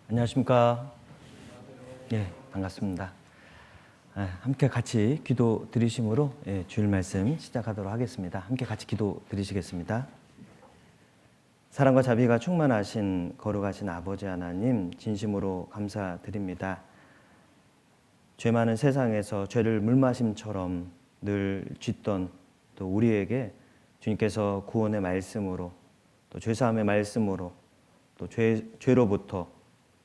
안녕하십니까. 예, 반갑습니다. 함께 같이 기도 드리심으로 주일 말씀 시작하도록 하겠습니다. 함께 같이 기도 드리시겠습니다. 사랑과 자비가 충만하신 거룩하신 아버지 하나님, 진심으로 감사드립니다. 죄 많은 세상에서 죄를 물마심처럼 늘 짖던 또 우리에게 주님께서 구원의 말씀으로 또 죄사함의 말씀으로 또 죄로부터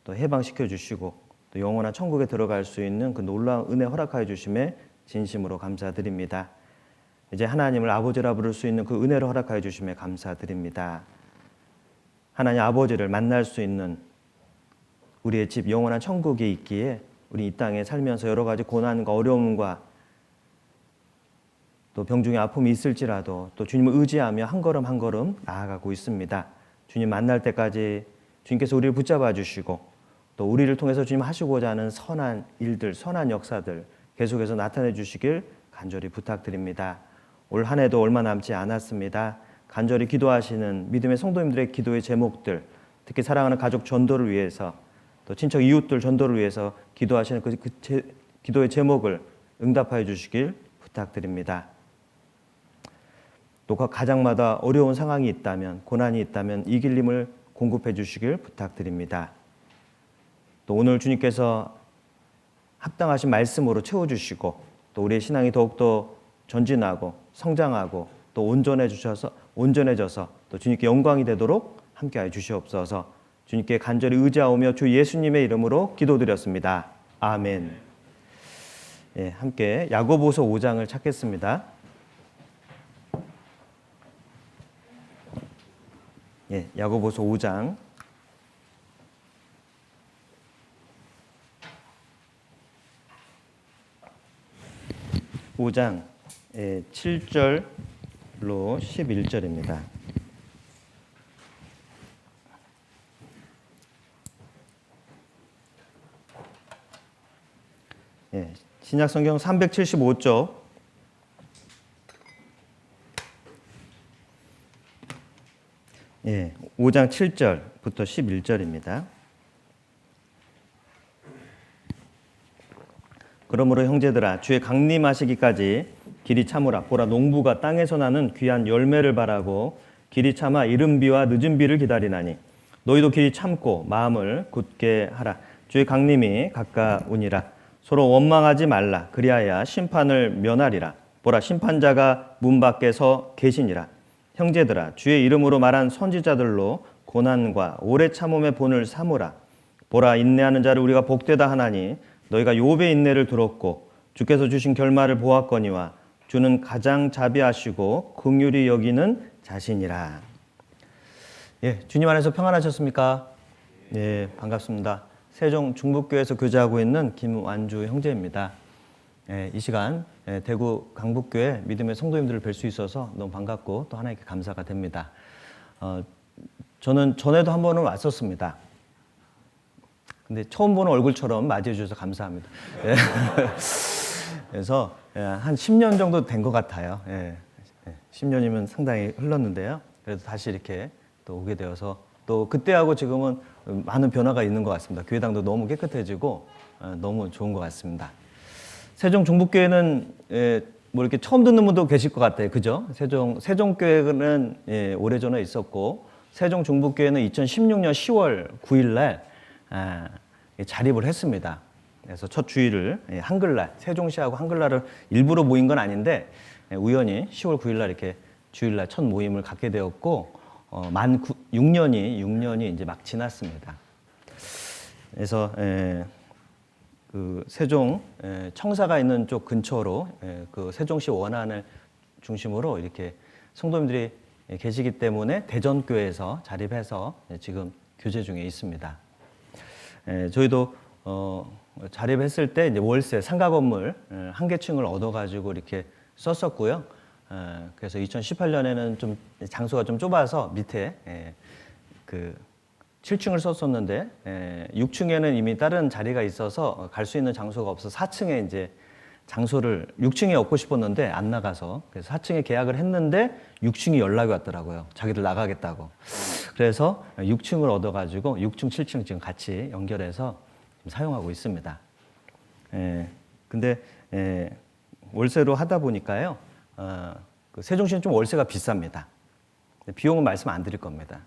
또 해방시켜 주시고 또 영원한 천국에 들어갈 수 있는 그 놀라운 은혜 허락하여 주심에 진심으로 감사드립니다. 이제 하나님을 아버지라 부를 수 있는 그 은혜를 허락하여 주심에 감사드립니다. 하나님 아버지를 만날 수 있는 우리의 집 영원한 천국이 있기에 우리 이 땅에 살면서 여러 가지 고난과 어려움과 또 병중의 아픔이 있을지라도 또 주님을 의지하며 한 걸음 한 걸음 나아가고 있습니다. 주님 만날 때까지 주님께서 우리를 붙잡아 주시고 또 우리를 통해서 주님 하시고자 하는 선한 일들, 선한 역사들 계속해서 나타내 주시길 간절히 부탁드립니다. 올 한 해도 얼마 남지 않았습니다. 간절히 기도하시는 믿음의 성도님들의 기도의 제목들, 특히 사랑하는 가족 전도를 위해서 또 친척 이웃들 전도를 위해서 기도하시는 기도의 제목을 응답하여 주시길 부탁드립니다. 또 가정마다 어려운 상황이 있다면, 고난이 있다면 이길림을 공급해 주시길 부탁드립니다. 또 오늘 주님께서 합당하신 말씀으로 채워주시고 또 우리의 신앙이 더욱더 전진하고 성장하고 또 온전해져서 또 주님께 영광이 되도록 함께하여 주시옵소서. 주님께 간절히 의지하오며 주 예수님의 이름으로 기도드렸습니다. 아멘. 예, 함께 야고보서 5장을 찾겠습니다. 예, 야고보서 5장 5장 7절로 11절입니다. 신약성경 375쪽 5장 7절부터 11절입니다. 그러므로 형제들아 주의 강림하시기까지 길이 참으라. 보라 농부가 땅에서 나는 귀한 열매를 바라고 길이 참아 이른 비와 늦은 비를 기다리나니 너희도 길이 참고 마음을 굳게 하라. 주의 강림이 가까우니라. 서로 원망하지 말라. 그리하여 심판을 면하리라. 보라 심판자가 문 밖에 서 계시니라. 형제들아 주의 이름으로 말한 선지자들로 고난과 오래 참음의 본을 삼으라. 보라 인내하는 자를 우리가 복되다 하나니 너희가 욥의 인내를 들었고 주께서 주신 결말을 보았거니와 주는 가장 자비하시고 긍휼히 여기는 자신이라. 예, 주님 안에서 평안하셨습니까? 예, 반갑습니다. 세종 중북교회에서 교제하고 있는 김완주 형제입니다. 이 시간 대구 강북교회 믿음의 성도님들을 뵐 수 있어서 너무 반갑고 또 하나님께 감사가 됩니다. 저는 전에도 한 번은 왔었습니다. 근데 처음 보는 얼굴처럼 맞이해 주셔서 감사합니다. 예. 그래서 한 10년 정도 된 것 같아요. 10년이면 상당히 흘렀는데요. 그래도 다시 이렇게 또 오게 되어서 또 그때하고 지금은 많은 변화가 있는 것 같습니다. 교회당도 너무 깨끗해지고 너무 좋은 것 같습니다. 세종 중북교회는 뭐 이렇게 처음 듣는 분도 계실 것 같아요. 그죠? 세종교회는 오래전에 있었고 세종 중북교회는 2016년 10월 9일 날 자립을 했습니다. 그래서 첫 주일을 한글날, 세종시하고 한글날을 일부러 모인 건 아닌데 우연히 10월 9일 날 이렇게 주일날 첫 모임을 갖게 되었고 만 6년이 이제 막 지났습니다. 그래서 그 세종 청사가 있는 쪽 근처로 그 세종시 원안을 중심으로 이렇게 성도님들이 계시기 때문에 대전교회에서 자립해서 지금 교제 중에 있습니다. 저희도 자립했을 때 이제 월세 상가 건물 한 개층을 얻어가지고 이렇게 썼었고요. 그래서 2018년에는 좀 장소가 좀 좁아서 밑에 그 7층을 썼었는데 6층에는 이미 다른 자리가 있어서 갈 수 있는 장소가 없어서 4층에 이제 장소를 6층에 얻고 싶었는데 안 나가서 그래서 4층에 계약을 했는데 6층이 연락이 왔더라고요. 자기들 나가겠다고. 그래서 6층을 얻어가지고 6층, 7층 지금 같이 연결해서 사용하고 있습니다. 근데 월세로 하다 보니까요, 그 세종시는 좀 월세가 비쌉니다. 비용은 말씀 안 드릴 겁니다.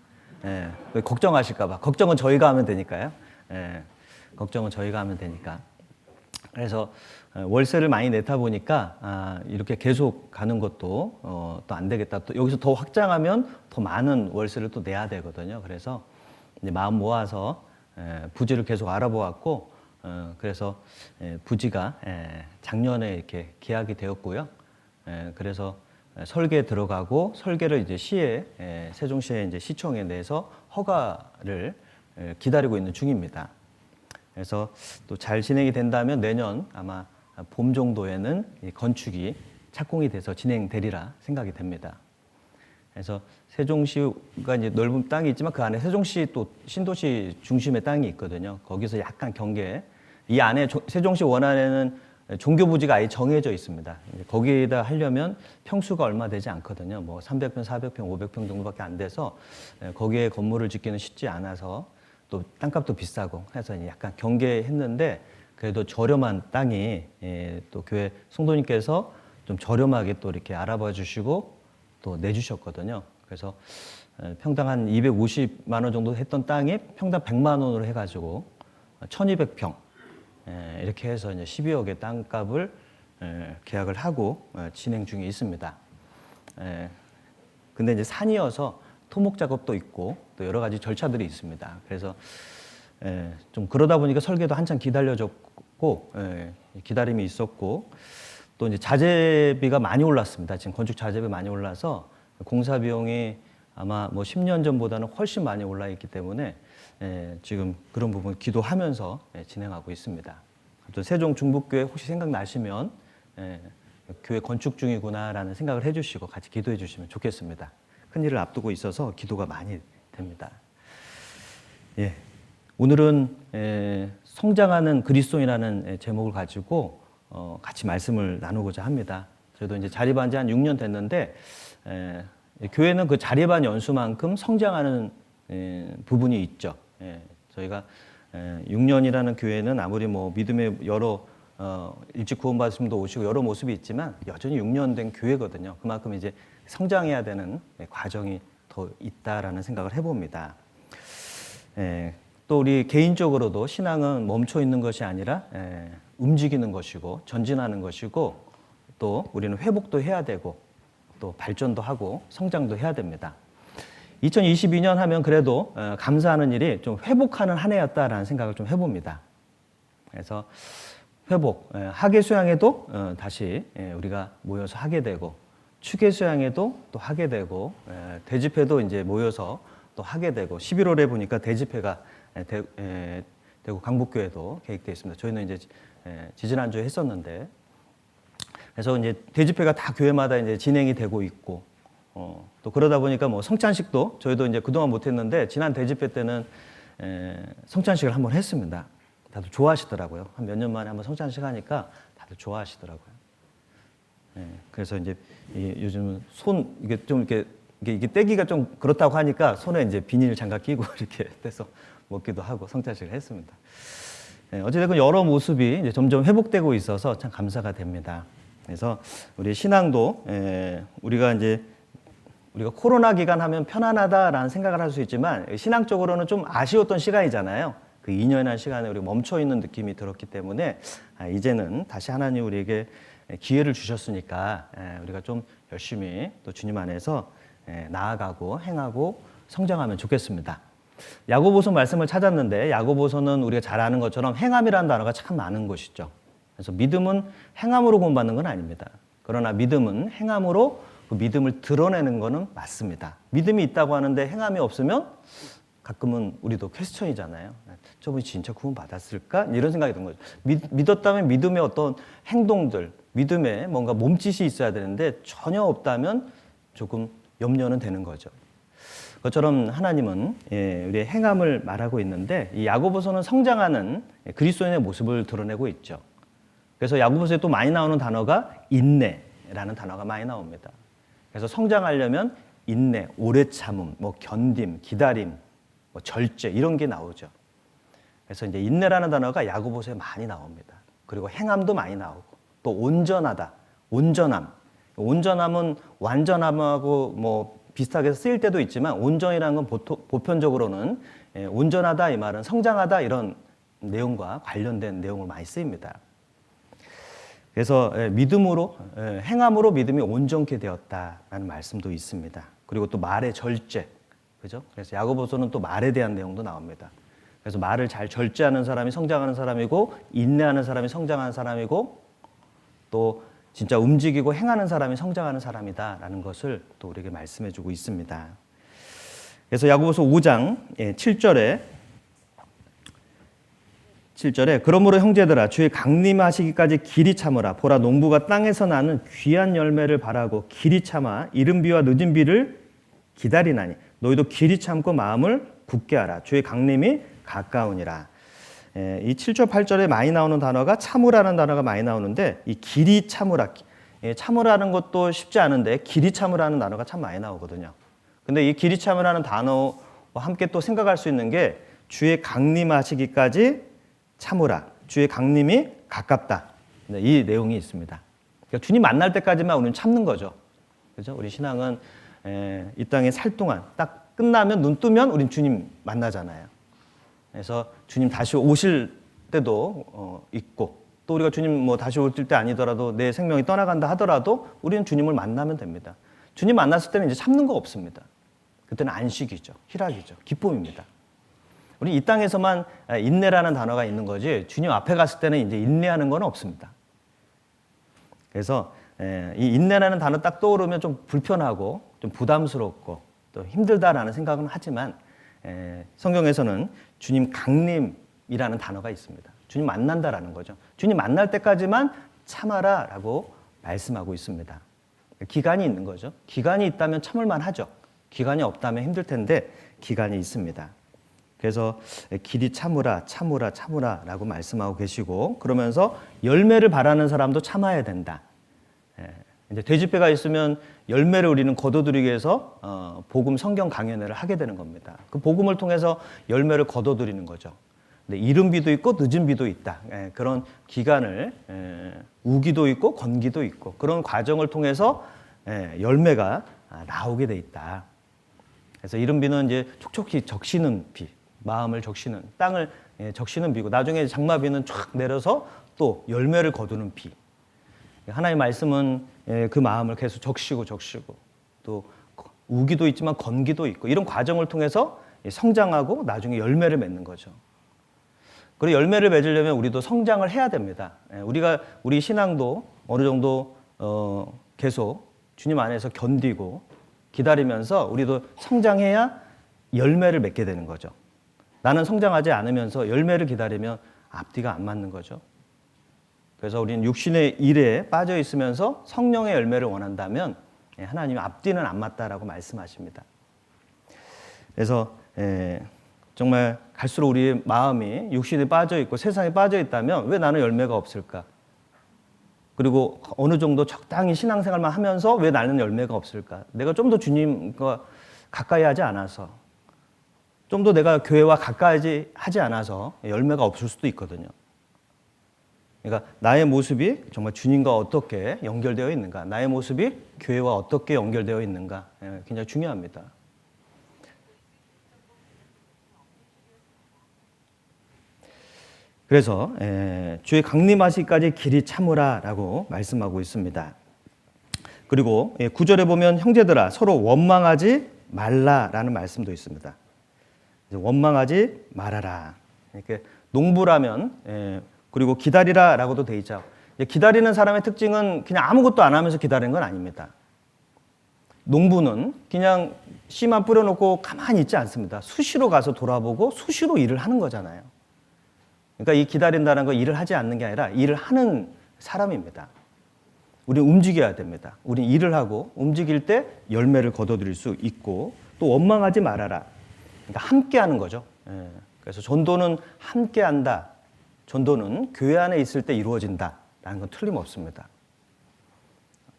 걱정하실까봐. 걱정은 저희가 하면 되니까요. 걱정은 저희가 하면 되니까. 그래서 월세를 많이 내다 보니까 이렇게 계속 가는 것도 또 안 되겠다. 또 여기서 더 확장하면 더 많은 월세를 또 내야 되거든요. 그래서 이제 마음 모아서 부지를 계속 알아보았고, 그래서 부지가 작년에 이렇게 계약이 되었고요. 그래서 설계 들어가고 설계를 이제 시에 세종시에 이제 시청에 내서 허가를 기다리고 있는 중입니다. 그래서 또 잘 진행이 된다면 내년 아마 봄 정도에는 이 건축이 착공이 돼서 진행되리라 생각이 됩니다. 그래서 세종시가 이제 넓은 땅이 있지만 그 안에 세종시 또 신도시 중심의 땅이 있거든요. 거기서 약간 경계, 이 안에 세종시 원안에는 종교 부지가 아예 정해져 있습니다. 거기에다 하려면 평수가 얼마 되지 않거든요. 뭐 300평, 400평, 500평 정도밖에 안 돼서 거기에 건물을 짓기는 쉽지 않아서 또 땅값도 비싸고 해서 약간 경계했는데 그래도 저렴한 땅이 또 교회 성도님께서 좀 저렴하게 또 이렇게 알아봐 주시고 또 내주셨거든요. 그래서 평당 한 250만 원 정도 했던 땅이 평당 100만 원으로 해가지고 1200평 이렇게 해서 이제 12억의 땅값을 계약을 하고 진행 중에 있습니다. 근데 이제 산이어서 토목 작업도 있고 또 여러 가지 절차들이 있습니다. 그래서 좀 그러다 보니까 설계도 한참 기다려졌고 기다림이 있었고 또 이제 자재비가 많이 올랐습니다. 지금 건축 자재비 많이 올라서 공사 비용이 아마 뭐 10년 전보다는 훨씬 많이 올라 있기 때문에 지금 그런 부분 기도하면서 진행하고 있습니다. 아무튼 세종 중북교회 혹시 생각나시면 교회 건축 중이구나라는 생각을 해주시고 같이 기도해 주시면 좋겠습니다. 큰 일을 앞두고 있어서 기도가 많이 됩니다. 오늘은 성장하는 그리스도인이라는 제목을 가지고 같이 말씀을 나누고자 합니다. 저도 이제 자립한 지 한 6년 됐는데 교회는 그 자립한 연수만큼 성장하는 부분이 있죠. 저희가 6년이라는 교회는 아무리 뭐 믿음의 여러 일찍 구원받으심도 오시고 여러 모습이 있지만 여전히 6년 된 교회거든요. 그만큼 이제 성장해야 되는 과정이 더 있다라는 생각을 해봅니다. 또 우리 개인적으로도 신앙은 멈춰 있는 것이 아니라 움직이는 것이고 전진하는 것이고 또 우리는 회복도 해야 되고 또 발전도 하고 성장도 해야 됩니다. 2022년 하면 그래도 감사하는 일이 좀 회복하는 한 해였다라는 생각을 좀 해봅니다. 그래서 회복, 학예 수양에도 다시 우리가 모여서 하게 되고 축예 수양에도 또 하게 되고 대집회도 이제 모여서 또 하게 되고 11월에 보니까 대집회가 대구 강북교회도 계획되어 있습니다. 저희는 이제 지지난주에 했었는데 그래서 이제 대집회가 다 교회마다 이제 진행이 되고 있고 또 그러다 보니까 뭐 성찬식도 저희도 이제 그동안 못했는데 지난 대집회 때는 성찬식을 한번 했습니다. 다들 좋아하시더라고요. 한 몇 년 만에 한번 성찬식 하니까 다들 좋아하시더라고요. 그래서 이제 요즘은 이게 좀 이게 떼기가 좀 그렇다고 하니까 손에 이제 비닐 장갑 끼고 이렇게 떼서 먹기도 하고 성찬식을 했습니다. 어찌됐건 여러 모습이 이제 점점 회복되고 있어서 참 감사가 됩니다. 그래서 우리 신앙도 우리가 코로나 기간 하면 편안하다라는 생각을 할 수 있지만 신앙적으로는 좀 아쉬웠던 시간이잖아요. 그 2년이라는 시간에 우리가 멈춰 있는 느낌이 들었기 때문에 이제는 다시 하나님 우리에게 기회를 주셨으니까 우리가 좀 열심히 또 주님 안에서 나아가고 행하고 성장하면 좋겠습니다. 야고보서 말씀을 찾았는데 야고보서는 우리가 잘 아는 것처럼 행함이라는 단어가 참 많은 것이죠. 그래서 믿음은 행함으로 구원받는 건 아닙니다. 그러나 믿음은 행함으로 그 믿음을 드러내는 것은 맞습니다. 믿음이 있다고 하는데 행함이 없으면 가끔은 우리도 퀘스천이잖아요. 저분이 진짜 구원받았을까? 이런 생각이 드는 거죠. 믿었다면 믿음의 어떤 행동들, 믿음에 뭔가 몸짓이 있어야 되는데 전혀 없다면 조금 염려는 되는 거죠. 그것처럼 하나님은 우리의 행함을 말하고 있는데 이 야고보서는 성장하는 그리스도인의 모습을 드러내고 있죠. 그래서 야고보서에 또 많이 나오는 단어가 인내라는 단어가 많이 나옵니다. 그래서 성장하려면 인내, 오래 참음, 뭐 견딤, 기다림, 뭐 절제 이런 게 나오죠. 그래서 이제 인내라는 단어가 야고보서에 많이 나옵니다. 그리고 행함도 많이 나오고 또 온전하다, 온전함. 온전함은 완전함하고 뭐 비슷하게 쓰일 때도 있지만 온전이라는 건 보편적으로는 온전하다 이 말은 성장하다 이런 내용과 관련된 내용을 많이 쓰입니다. 그래서 믿음으로 행함으로 믿음이 온전케 되었다라는 말씀도 있습니다. 그리고 또 말의 절제, 그죠? 그래서 야고보서는 또 말에 대한 내용도 나옵니다. 그래서 말을 잘 절제하는 사람이 성장하는 사람이고 인내하는 사람이 성장하는 사람이고 또 진짜 움직이고 행하는 사람이 성장하는 사람이다라는 것을 또 우리에게 말씀해주고 있습니다. 그래서 야고보서 5장 7절에 그러므로 형제들아 주의 강림하시기까지 길이 참으라. 보라 농부가 땅에서 나는 귀한 열매를 바라고 길이 참아 이른 비와 늦은 비를 기다리나니 너희도 길이 참고 마음을 굳게 하라. 주의 강림이 가까우니라. 이 7절 8절에 많이 나오는 단어가 참으라는 단어가 많이 나오는데 이 길이 참으라. 참으라는 것도 쉽지 않은데 길이 참으라는 단어가 참 많이 나오거든요. 근데 이 길이 참으라는 단어와 함께 또 생각할 수 있는 게 주의 강림하시기까지 참으라. 주의 강림이 가깝다. 이 내용이 있습니다. 그러니까 주님 만날 때까지만 우리는 참는 거죠. 그죠? 우리 신앙은 이 땅에 살 동안 딱 끝나면 눈 뜨면 우린 주님 만나잖아요. 그래서 주님 다시 오실 때도 있고 또 우리가 주님 뭐 다시 올 때 아니더라도 내 생명이 떠나간다 하더라도 우리는 주님을 만나면 됩니다. 주님 만났을 때는 이제 참는 거 없습니다. 그때는 안식이죠. 희락이죠. 기쁨입니다. 우리 이 땅에서만 인내라는 단어가 있는 거지 주님 앞에 갔을 때는 이제 인내하는 건 없습니다. 그래서 이 인내라는 단어 딱 떠오르면 좀 불편하고 좀 부담스럽고 또 힘들다라는 생각은 하지만 성경에서는 주님 강림이라는 단어가 있습니다. 주님 만난다라는 거죠. 주님 만날 때까지만 참아라라고 말씀하고 있습니다. 기간이 있는 거죠. 기간이 있다면 참을만 하죠. 기간이 없다면 힘들 텐데 기간이 있습니다. 그래서 길이 참으라라고 말씀하고 계시고 그러면서 열매를 바라는 사람도 참아야 된다. 이제 돼지배가 있으면 열매를 우리는 거둬들이기 위해서 복음 성경 강연회를 하게 되는 겁니다. 그 복음을 통해서 열매를 거둬들이는 거죠. 근데 이른 비도 있고 늦은 비도 있다. 그런 기간을 우기도 있고 건기도 있고 그런 과정을 통해서 열매가 나오게 돼 있다. 그래서 이른 비는 이제 촉촉히 적시는 비, 마음을 적시는 땅을 적시는 비고 나중에 장마비는 쫙 내려서 또 열매를 거두는 비. 하나님의 말씀은 그 마음을 계속 적시고 또 우기도 있지만 건기도 있고 이런 과정을 통해서 성장하고 나중에 열매를 맺는 거죠. 그리고 열매를 맺으려면 우리도 성장을 해야 됩니다. 우리 신앙도 어느 정도 계속 주님 안에서 견디고 기다리면서 우리도 성장해야 열매를 맺게 되는 거죠. 나는 성장하지 않으면서 열매를 기다리면 앞뒤가 안 맞는 거죠. 그래서 우리는 육신의 일에 빠져 있으면서 성령의 열매를 원한다면 하나님이 앞뒤는 안 맞다라고 말씀하십니다. 그래서 정말 갈수록 우리의 마음이 육신에 빠져 있고 세상에 빠져 있다면 왜 나는 열매가 없을까? 그리고 어느 정도 적당히 신앙생활만 하면서 왜 나는 열매가 없을까? 내가 좀 더 주님과 가까이 하지 않아서 좀 더 내가 교회와 가까이 하지 않아서 열매가 없을 수도 있거든요. 그러니까 나의 모습이 정말 주님과 어떻게 연결되어 있는가, 나의 모습이 교회와 어떻게 연결되어 있는가 굉장히 중요합니다. 그래서 주의 강림하시기까지 길이 참으라라고 말씀하고 있습니다. 그리고 9절에 보면 형제들아 서로 원망하지 말라라는 말씀도 있습니다. 원망하지 말아라. 이렇게 농부라면 그리고 기다리라라고도 돼 있죠. 기다리는 사람의 특징은 그냥 아무것도 안 하면서 기다리는 건 아닙니다. 농부는 그냥 씨만 뿌려놓고 가만히 있지 않습니다. 수시로 가서 돌아보고 수시로 일을 하는 거잖아요. 그러니까 이 기다린다는 건 일을 하지 않는 게 아니라 일을 하는 사람입니다. 우리는 움직여야 됩니다. 우리는 일을 하고 움직일 때 열매를 거둬들일 수 있고 또 원망하지 말아라. 그러니까 함께 하는 거죠. 그래서 전도는 함께 한다. 전도는 교회 안에 있을 때 이루어진다라는 건 틀림없습니다.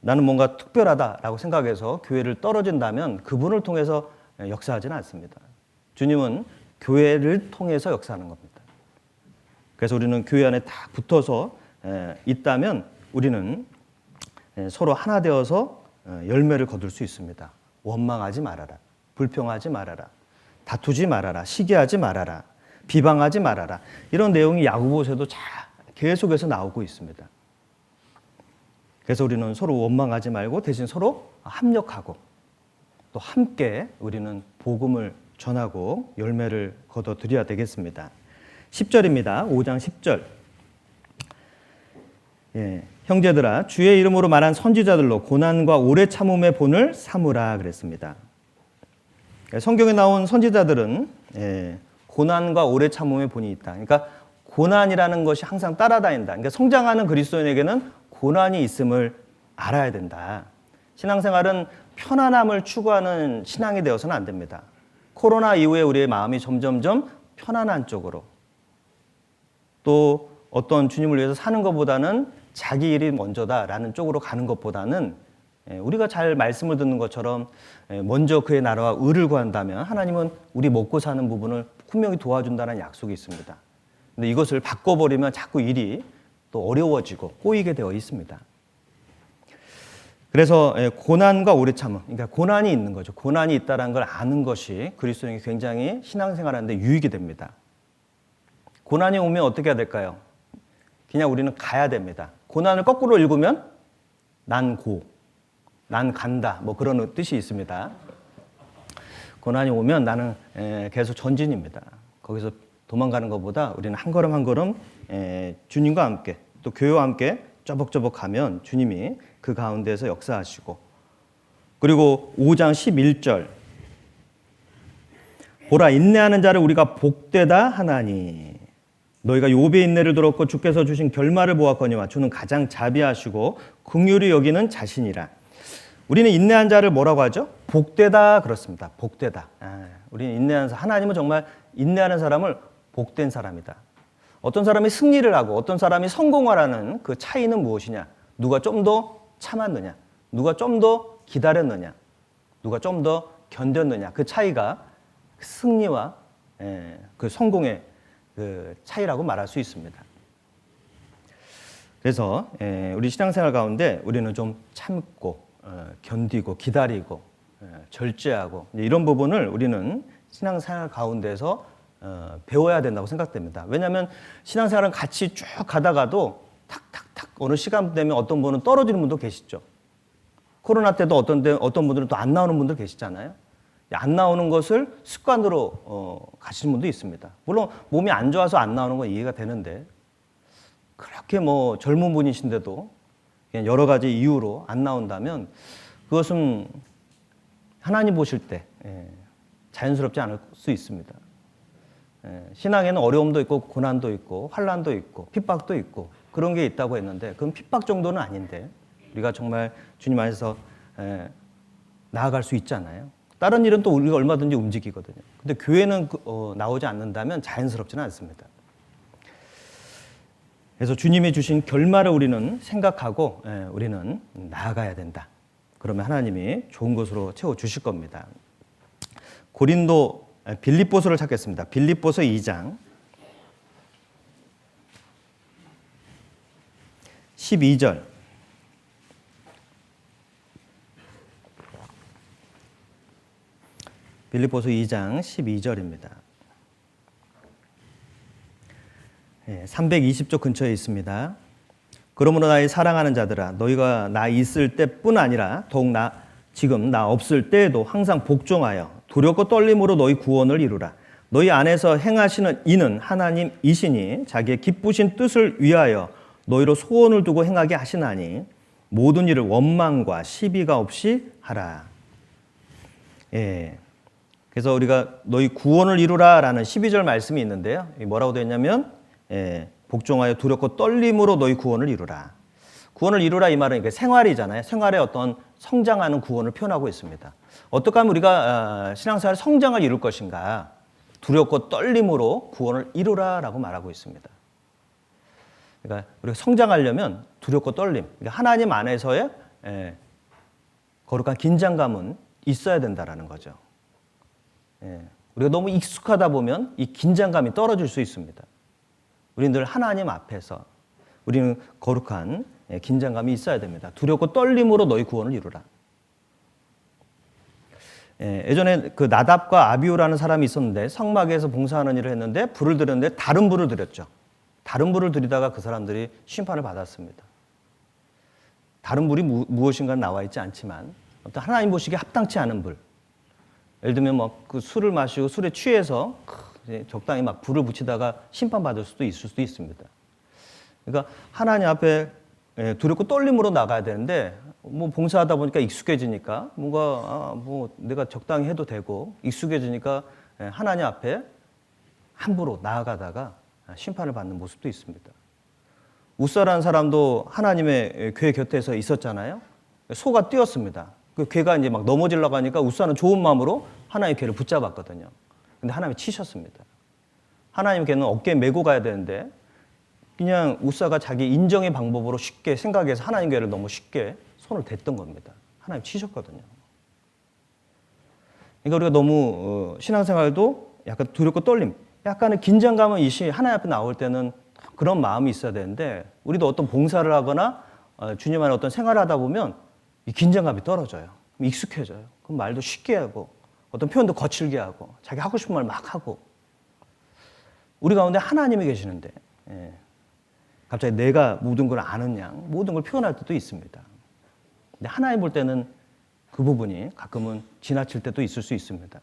나는 뭔가 특별하다라고 생각해서 교회를 떨어진다면 그분을 통해서 역사하지는 않습니다. 주님은 교회를 통해서 역사하는 겁니다. 그래서 우리는 교회 안에 딱 붙어서 있다면 우리는 서로 하나 되어서 열매를 거둘 수 있습니다. 원망하지 말아라. 불평하지 말아라. 다투지 말아라. 시기하지 말아라. 비방하지 말아라. 이런 내용이 야고보서에도 계속해서 나오고 있습니다. 그래서 우리는 서로 원망하지 말고 대신 서로 합력하고 또 함께 우리는 복음을 전하고 열매를 거둬들여야 되겠습니다. 10절입니다. 5장 10절. 형제들아 주의 이름으로 말한 선지자들로 고난과 오래 참음의 본을 삼으라 그랬습니다. 성경에 나온 선지자들은 고난과 오래 참음의 본이 있다. 그러니까 고난이라는 것이 항상 따라다닌다. 그러니까 성장하는 그리스도인에게는 고난이 있음을 알아야 된다. 신앙생활은 편안함을 추구하는 신앙이 되어서는 안 됩니다. 코로나 이후에 우리의 마음이 점점점 편안한 쪽으로 또 어떤 주님을 위해서 사는 것보다는 자기 일이 먼저다라는 쪽으로 가는 것보다는 우리가 잘 말씀을 듣는 것처럼 먼저 그의 나라와 의를 구한다면 하나님은 우리 먹고 사는 부분을 분명히 도와준다는 약속이 있습니다. 근데 이것을 바꿔버리면 자꾸 일이 또 어려워지고 꼬이게 되어 있습니다. 그래서 고난과 오래 참음, 그러니까 고난이 있는 거죠. 고난이 있다는 걸 아는 것이 그리스도인이 굉장히 신앙생활하는데 유익이 됩니다. 고난이 오면 어떻게 해야 될까요? 그냥 우리는 가야 됩니다. 고난을 거꾸로 읽으면 난 간다, 뭐 그런 뜻이 있습니다. 고난이 오면 나는 계속 전진입니다. 거기서 도망가는 것보다 우리는 한 걸음 한 걸음 주님과 함께 또 교회와 함께 쪼벅쪼벅 가면 주님이 그 가운데에서 역사하시고, 그리고 5장 11절 보라 인내하는 자를 우리가 복되다 하나니 너희가 욥의 인내를 들었고 주께서 주신 결말을 보았거니와 주는 가장 자비하시고 긍휼히 여기는 자신이라. 우리는 인내한 자를 뭐라고 하죠? 복되다 그렇습니다. 복되다. 우리는 인내하는 사람, 하나님은 정말 인내하는 사람을 복된 사람이다. 어떤 사람이 승리를 하고 어떤 사람이 성공하라는 그 차이는 무엇이냐? 누가 좀 더 참았느냐? 누가 좀 더 기다렸느냐? 누가 좀 더 견뎠느냐? 그 차이가 승리와 그 성공의 그 차이라고 말할 수 있습니다. 그래서 우리 신앙생활 가운데 우리는 좀 참고 견디고 기다리고 절제하고 이런 부분을 우리는 신앙생활 가운데서 배워야 된다고 생각됩니다. 왜냐하면 신앙생활은 같이 쭉 가다가도 탁탁탁 어느 시간 되면 어떤 분은 떨어지는 분도 계시죠. 코로나 때도 어떤 분들은 또 안 나오는 분들 계시잖아요. 안 나오는 것을 습관으로 가시는 분도 있습니다. 물론 몸이 안 좋아서 안 나오는 건 이해가 되는데 그렇게 뭐 젊은 분이신데도 그냥 여러 가지 이유로 안 나온다면 그것은 하나님 보실 때 자연스럽지 않을 수 있습니다. 신앙에는 어려움도 있고 고난도 있고 환난도 있고 핍박도 있고 그런 게 있다고 했는데 그건 핍박 정도는 아닌데 우리가 정말 주님 안에서 나아갈 수 있잖아요. 다른 일은 또 우리가 얼마든지 움직이거든요. 근데 교회는 나오지 않는다면 자연스럽지는 않습니다. 그래서 주님이 주신 결말을 우리는 생각하고 우리는 나아가야 된다. 그러면 하나님이 좋은 것으로 채워주실 겁니다. 빌립보서를 찾겠습니다. 빌립보서 2장 12절. 빌립보서 2장 12절입니다. 320쪽 근처에 있습니다. 그러므로 나의 사랑하는 자들아 너희가 나 있을 때뿐 아니라 더욱 지금 나 없을 때에도 항상 복종하여 두렵고 떨림으로 너희 구원을 이루라. 너희 안에서 행하시는 이는 하나님이시니 자기의 기쁘신 뜻을 위하여 너희로 소원을 두고 행하게 하시나니 모든 일을 원망과 시비가 없이 하라. 그래서 우리가 너희 구원을 이루라라는 12절 말씀이 있는데요. 뭐라고 되어 있냐면 복종하여 두렵고 떨림으로 너희 구원을 이루라. 구원을 이루라 이 말은 생활이잖아요. 생활의 어떤 성장하는 구원을 표현하고 있습니다. 어떻게 하면 우리가 신앙생활 성장을 이룰 것인가? 두렵고 떨림으로 구원을 이루라라고 말하고 있습니다. 그러니까 우리가 성장하려면 두렵고 떨림, 그러니까 하나님 안에서의 거룩한 긴장감은 있어야 된다라는 거죠. 우리가 너무 익숙하다 보면 이 긴장감이 떨어질 수 있습니다. 우리는 늘 하나님 앞에서 우리는 거룩한 긴장감이 있어야 됩니다. 두렵고 떨림으로 너희 구원을 이루라. 예전에 그 나답과 아비후라는 사람이 있었는데 성막에서 봉사하는 일을 했는데 불을 들였는데 다른 불을 들였죠. 다른 불을 들이다가 그 사람들이 심판을 받았습니다. 다른 불이 무엇인가 나와 있지 않지만 어떤 하나님 보시기에 합당치 않은 불. 예를 들면 뭐 그 술을 마시고 술에 취해서 적당히 막 불을 붙이다가 심판받을 수도 있을 수도 있습니다. 그러니까 하나님 앞에 두렵고 떨림으로 나가야 되는데 뭐 봉사하다 보니까 익숙해지니까 뭔가 뭐 내가 적당히 해도 되고 익숙해지니까 하나님 앞에 함부로 나아가다가 심판을 받는 모습도 있습니다. 우사라는 사람도 하나님의 궤 곁에서 있었잖아요. 소가 뛰었습니다. 그 궤가 이제 막 넘어지려고 하니까 우사는 좋은 마음으로 하나님의 궤를 붙잡았거든요. 근데 하나님이 치셨습니다. 하나님의 궤는 어깨에 메고 가야 되는데 그냥 우사가 자기 인정의 방법으로 쉽게 생각해서 하나님 궤를 너무 쉽게 손을 댔던 겁니다. 하나님 치셨거든요. 그러니까 우리가 너무 신앙생활도 약간 두렵고 떨림, 약간의 긴장감은 하나님 앞에 나올 때는 그런 마음이 있어야 되는데 우리도 어떤 봉사를 하거나 주님 안에 어떤 생활을 하다 보면 이 긴장감이 떨어져요. 익숙해져요. 그럼 말도 쉽게 하고 어떤 표현도 거칠게 하고 자기 하고 싶은 말 막 하고 우리 가운데 하나님이 계시는데 갑자기 내가 모든 걸 아는 양 모든 걸 표현할 때도 있습니다. 근데 하나님 볼 때는 그 부분이 가끔은 지나칠 때도 있을 수 있습니다.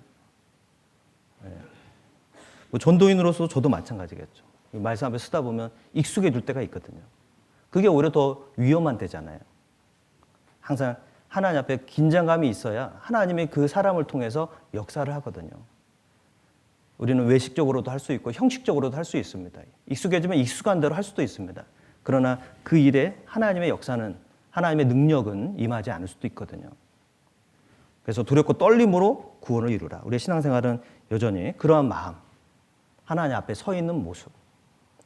뭐 전도인으로서 저도 마찬가지겠죠. 말씀 앞에 쓰다 보면 익숙해질 때가 있거든요. 그게 오히려 더 위험한 때잖아요. 항상 하나님 앞에 긴장감이 있어야 하나님이 그 사람을 통해서 역사를 하거든요. 우리는 외식적으로도 할 수 있고 형식적으로도 할 수 있습니다. 익숙해지면 익숙한 대로 할 수도 있습니다. 그러나 그 일에 하나님의 역사는 하나님의 능력은 임하지 않을 수도 있거든요. 그래서 두렵고 떨림으로 구원을 이루라. 우리의 신앙생활은 여전히 그러한 마음, 하나님 앞에 서 있는 모습,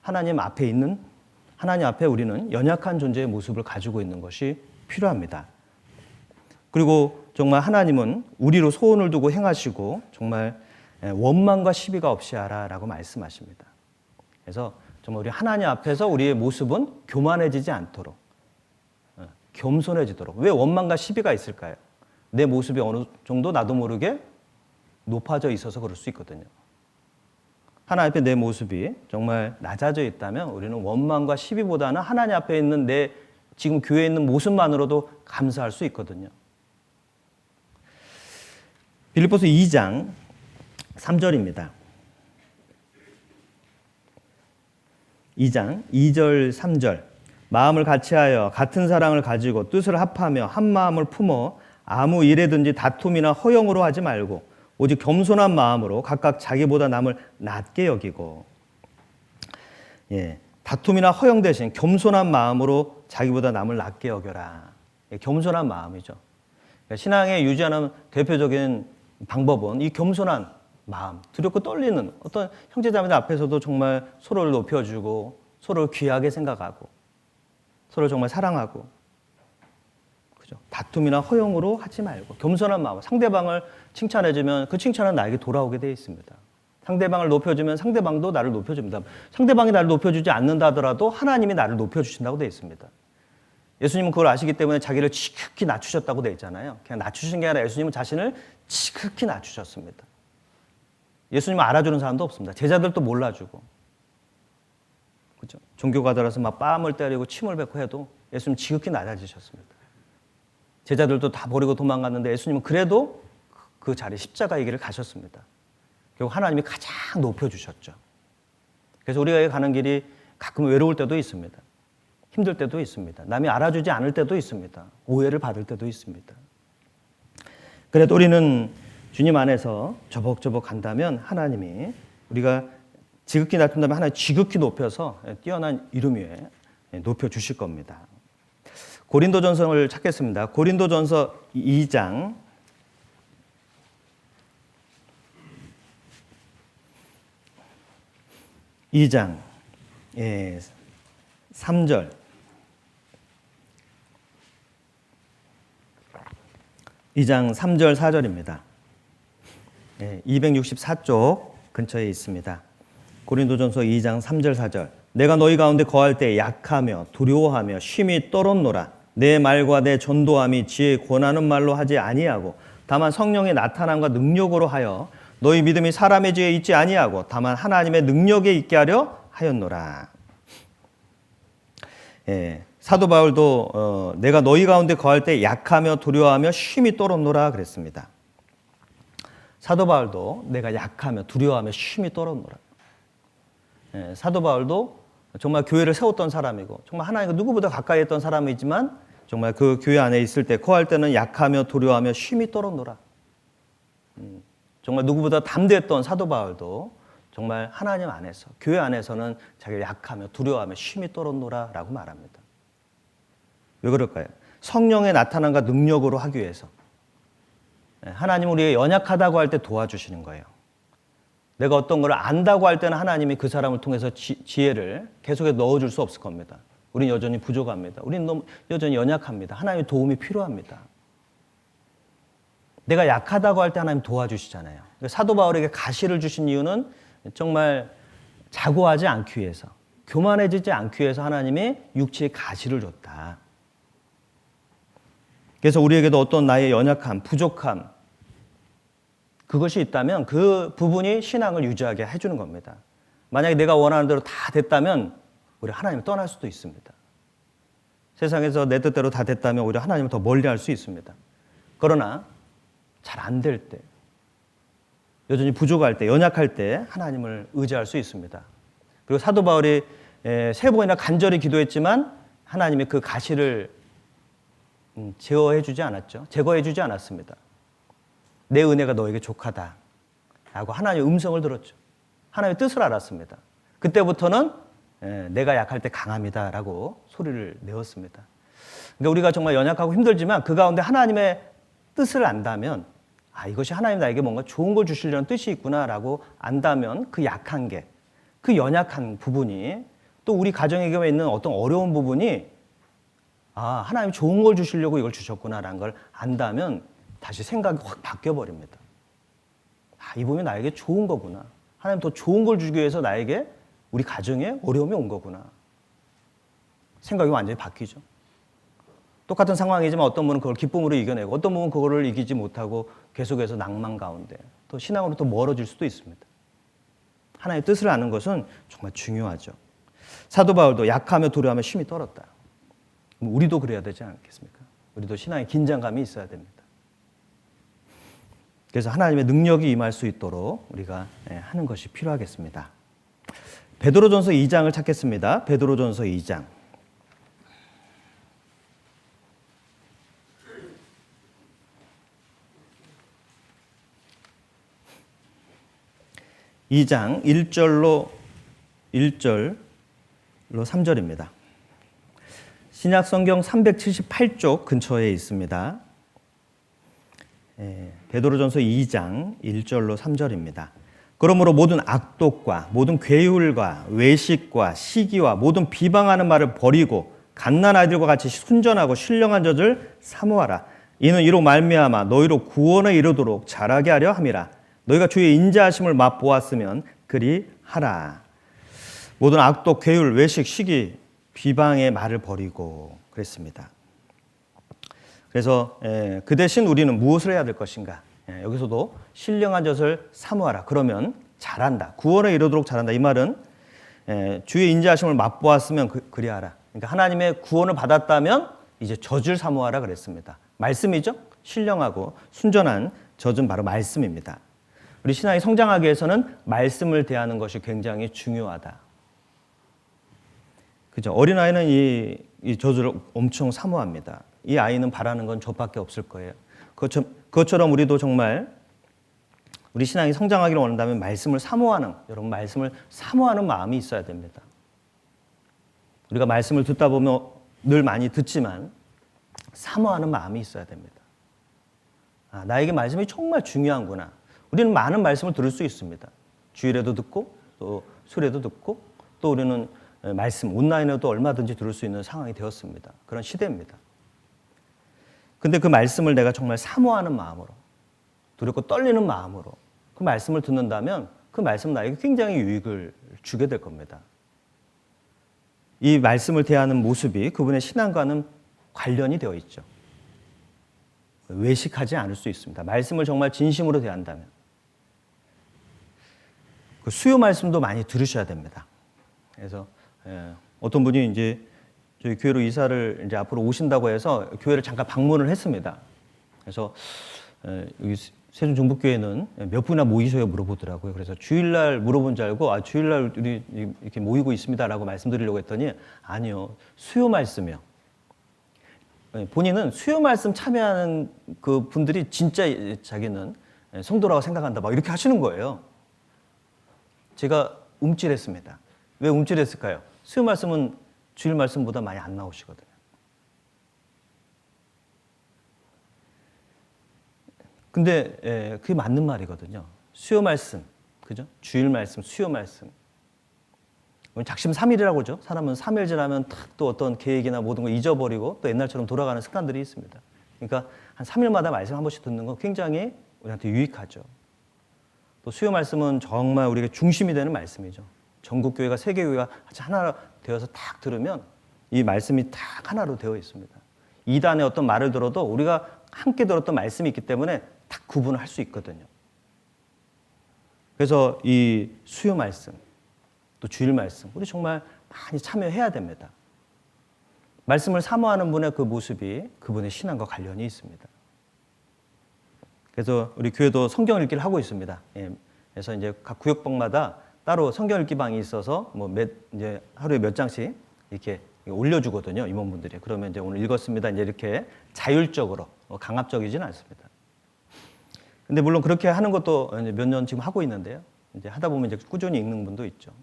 하나님 앞에 우리는 연약한 존재의 모습을 가지고 있는 것이 필요합니다. 그리고 정말 하나님은 우리로 소원을 두고 행하시고 정말 원망과 시비가 없이 하라라고 말씀하십니다. 그래서 정말 우리 하나님 앞에서 우리의 모습은 교만해지지 않도록 겸손해지도록. 왜 원망과 시비가 있을까요? 내 모습이 어느 정도 나도 모르게 높아져 있어서 그럴 수 있거든요. 하나님 앞에 내 모습이 정말 낮아져 있다면 우리는 원망과 시비보다는 하나님 앞에 있는 내 지금 교회에 있는 모습만으로도 감사할 수 있거든요. 빌립보서 2장 3절입니다. 2장 2절 3절 마음을 같이하여 같은 사랑을 가지고 뜻을 합하며 한 마음을 품어 아무 일에든지 다툼이나 허영으로 하지 말고 오직 겸손한 마음으로 각각 자기보다 남을 낮게 여기고 다툼이나 허영 대신 겸손한 마음으로 자기보다 남을 낮게 여겨라. 겸손한 마음이죠. 신앙에 유지하는 대표적인 방법은 이 겸손한 마음, 두렵고 떨리는 어떤 형제자매들 앞에서도 정말 서로를 높여주고 서로를 귀하게 생각하고 서로를 정말 사랑하고 그죠? 다툼이나 허영으로 하지 말고 겸손한 마음, 상대방을 칭찬해주면 그 칭찬은 나에게 돌아오게 되어 있습니다. 상대방을 높여주면 상대방도 나를 높여줍니다. 상대방이 나를 높여주지 않는다 하더라도 하나님이 나를 높여주신다고 되어 있습니다. 예수님은 그걸 아시기 때문에 자기를 지극히 낮추셨다고 되어 있잖아요. 그냥 낮추신 게 아니라 예수님은 자신을 지극히 낮추셨습니다. 예수님을 알아주는 사람도 없습니다. 제자들도 몰라주고. 그렇죠? 종교가 들어서 막 뺨을 때리고 침을 뱉고 해도 예수님 지극히 낮아지셨습니다. 제자들도 다 버리고 도망갔는데 예수님은 그래도 그 자리 십자가의 길을 가셨습니다. 결국 하나님이 가장 높여주셨죠. 그래서 우리가 가는 길이 가끔 외로울 때도 있습니다. 힘들 때도 있습니다. 남이 알아주지 않을 때도 있습니다. 오해를 받을 때도 있습니다. 그래도 우리는 주님 안에서 저벅저벅 간다면 하나님이 우리가 지극히 낮춘다면 하나님 지극히 높여서 뛰어난 이름 위에 높여주실 겁니다. 고린도전서를 찾겠습니다. 고린도전서 2장 3절 2장 3절 4절입니다. 264쪽 근처에 있습니다. 고린도전서 2장 3절 4절. 내가 너희 가운데 거할 때 약하며 두려워하며 쉼이 떨었노라. 내 말과 내 전도함이 지혜 권하는 말로 하지 아니하고 다만 성령의 나타남과 능력으로 하여 너희 믿음이 사람의 지혜에 있지 아니하고 다만 하나님의 능력에 있게 하려 하였노라. 사도 바울도 내가 너희 가운데 거할 때 약하며 두려워하며 쉼이 떨었노라 그랬습니다. 사도 바울도 내가 약하며 두려워하며 쉼이 떨었노라. 사도 바울도 정말 교회를 세웠던 사람이고 정말 하나님과 누구보다 가까이 했던 사람이지만 정말 그 교회 안에 있을 때 거할 때는 약하며 두려워하며 쉼이 떨었노라. 정말 누구보다 담대했던 사도 바울도 정말 하나님 안에서 교회 안에서는 자기가 약하며 두려워하며 쉼이 떨었노라 라고 말합니다. 왜 그럴까요? 성령의 나타남과 능력으로 하기 위해서. 하나님은 우리가 연약하다고 할 때 도와주시는 거예요. 내가 어떤 걸 안다고 할 때는 하나님이 그 사람을 통해서 지혜를 계속해서 넣어줄 수 없을 겁니다. 우리는 여전히 부족합니다. 우리는 여전히 연약합니다. 하나님의 도움이 필요합니다. 내가 약하다고 할 때 하나님 도와주시잖아요. 사도 바울에게 가시를 주신 이유는 정말 자고하지 않기 위해서, 교만해지지 않기 위해서 하나님이 육체에 가시를 줬다. 그래서 우리에게도 어떤 나의 연약함, 부족함, 그것이 있다면 그 부분이 신앙을 유지하게 해주는 겁니다. 만약에 내가 원하는 대로 다 됐다면 우리 하나님을 떠날 수도 있습니다. 세상에서 내 뜻대로 다 됐다면 오히려 하나님을 더 멀리할 수 있습니다. 그러나 잘 안 될 때, 여전히 부족할 때, 연약할 때 하나님을 의지할 수 있습니다. 그리고 사도 바울이 3번이나 간절히 기도했지만 하나님이 그 가시를 제거해주지 않았습니다. 내 은혜가 너에게 족하다 라고 하나님의 음성을 들었죠. 하나님의 뜻을 알았습니다. 그때부터는 내가 약할 때 강합니다 라고 소리를 내었습니다. 그러니까 우리가 정말 연약하고 힘들지만 그 가운데 하나님의 뜻을 안다면 이것이 하나님 나에게 뭔가 좋은 걸 주시려는 뜻이 있구나 라고 안다면 그 약한 게, 그 연약한 부분이 또 우리 가정에게 있는 어떤 어려운 부분이 하나님 좋은 걸 주시려고 이걸 주셨구나라는 걸 안다면 다시 생각이 확 바뀌어버립니다. 이 부분이 나에게 좋은 거구나. 하나님 더 좋은 걸 주기 위해서 나에게 우리 가정에 어려움이 온 거구나. 생각이 완전히 바뀌죠. 똑같은 상황이지만 어떤 분은 그걸 기쁨으로 이겨내고 어떤 분은 그거를 이기지 못하고 계속해서 낭만 가운데 또 신앙으로 또 멀어질 수도 있습니다. 하나님의 뜻을 아는 것은 정말 중요하죠. 사도 바울도 약하며 두려워하며 쉼이 떨었다. 우리도 그래야 되지 않겠습니까? 우리도 신앙의 긴장감이 있어야 됩니다. 그래서 하나님의 능력이 임할 수 있도록 우리가 하는 것이 필요하겠습니다. 베드로전서 2장을 찾겠습니다. 베드로전서 2장. (2장) 1절로 3절입니다. 신약 성경 378쪽 근처에 있습니다. 베드로전서 2장 1절로 3절입니다. 그러므로 모든 악독과 모든 괴율과 외식과 시기와 모든 비방하는 말을 버리고 갓난 아이들과 같이 순전하고 신령한 젖을 사모하라. 이는 이로 말미암아 너희로 구원에 이르도록 자라게 하려 함이라. 너희가 주의 인자하심을 맛보았으면 그리 하라. 모든 악독, 괴율, 외식, 시기, 비방의 말을 버리고 그랬습니다. 그래서 그 대신 우리는 무엇을 해야 될 것인가? 여기서도 신령한 젖을 사모하라. 그러면 잘한다. 구원에 이르도록 잘한다. 이 말은 주의 인자하심을 맛보았으면 그리하라. 그러니까 하나님의 구원을 받았다면 이제 젖을 사모하라 그랬습니다. 말씀이죠. 신령하고 순전한 젖은 바로 말씀입니다. 우리 신앙이 성장하기 위해서는 말씀을 대하는 것이 굉장히 중요하다. 그죠? 어린아이는 이 젖을 엄청 사모합니다. 이 아이는 바라는 건 젖밖에 없을 거예요. 그것처럼 우리도 정말 우리 신앙이 성장하기를 원한다면 말씀을 사모하는, 여러분 말씀을 사모하는 마음이 있어야 됩니다. 우리가 말씀을 듣다 보면 늘 많이 듣지만 사모하는 마음이 있어야 됩니다. 나에게 말씀이 정말 중요한구나. 우리는 많은 말씀을 들을 수 있습니다. 주일에도 듣고 또 술에도 듣고 또 우리는 말씀 온라인에도 얼마든지 들을 수 있는 상황이 되었습니다. 그런 시대입니다. 근데 그 말씀을 내가 정말 사모하는 마음으로, 두렵고 떨리는 마음으로 그 말씀을 듣는다면 그 말씀은 나에게 굉장히 유익을 주게 될 겁니다. 이 말씀을 대하는 모습이 그분의 신앙과는 관련이 되어 있죠. 외식하지 않을 수 있습니다. 말씀을 정말 진심으로 대한다면. 그 수요 말씀도 많이 들으셔야 됩니다. 그래서 어떤 분이 이제 저희 교회로 이사를 이제 앞으로 오신다고 해서 교회를 잠깐 방문을 했습니다. 그래서 여기 세종 종북교회는 몇 분이나 모이셔야 물어보더라고요. 그래서 주일날 물어본 줄 알고 주일날 우리 이렇게 모이고 있습니다라고 말씀드리려고 했더니 아니요, 수요 말씀이요. 본인은 수요 말씀 참여하는 그 분들이 진짜 자기는 성도라고 생각한다 막 이렇게 하시는 거예요. 제가 움찔했습니다. 왜 움찔했을까요? 수요 말씀은 주일 말씀보다 많이 안 나오시거든요. 근데 그게 맞는 말이거든요. 수요 말씀, 그죠? 주일 말씀, 수요 말씀. 작심 3일이라고 그러죠. 사람은 3일 지나면 또 어떤 계획이나 모든 걸 잊어버리고 또 옛날처럼 돌아가는 습관들이 있습니다. 그러니까 한 3일마다 말씀 한 번씩 듣는 건 굉장히 우리한테 유익하죠. 또 수요 말씀은 정말 우리에게 중심이 되는 말씀이죠. 전국 교회가 세계 교회가 하나 되어서 딱 들으면 이 말씀이 딱 하나로 되어 있습니다. 이단의 어떤 말을 들어도 우리가 함께 들었던 말씀이 있기 때문에 딱 구분을 할 수 있거든요. 그래서 이 수요 말씀, 또 주일 말씀, 우리 정말 많이 참여해야 됩니다. 말씀을 사모하는 분의 그 모습이 그분의 신앙과 관련이 있습니다. 그래서 우리 교회도 성경 읽기를 하고 있습니다. 그래서 이제 각 구역방마다 따로 성경 읽기 방이 있어서 이제 하루에 몇 장씩 이렇게 올려주거든요, 임원분들이. 그러면 이제 오늘 읽었습니다. 이제 이렇게 자율적으로 강압적이지는 않습니다. 근데 물론 그렇게 하는 것도 이제 몇 년 지금 하고 있는데요. 이제 하다 보면 이제 꾸준히 읽는 분도 있죠.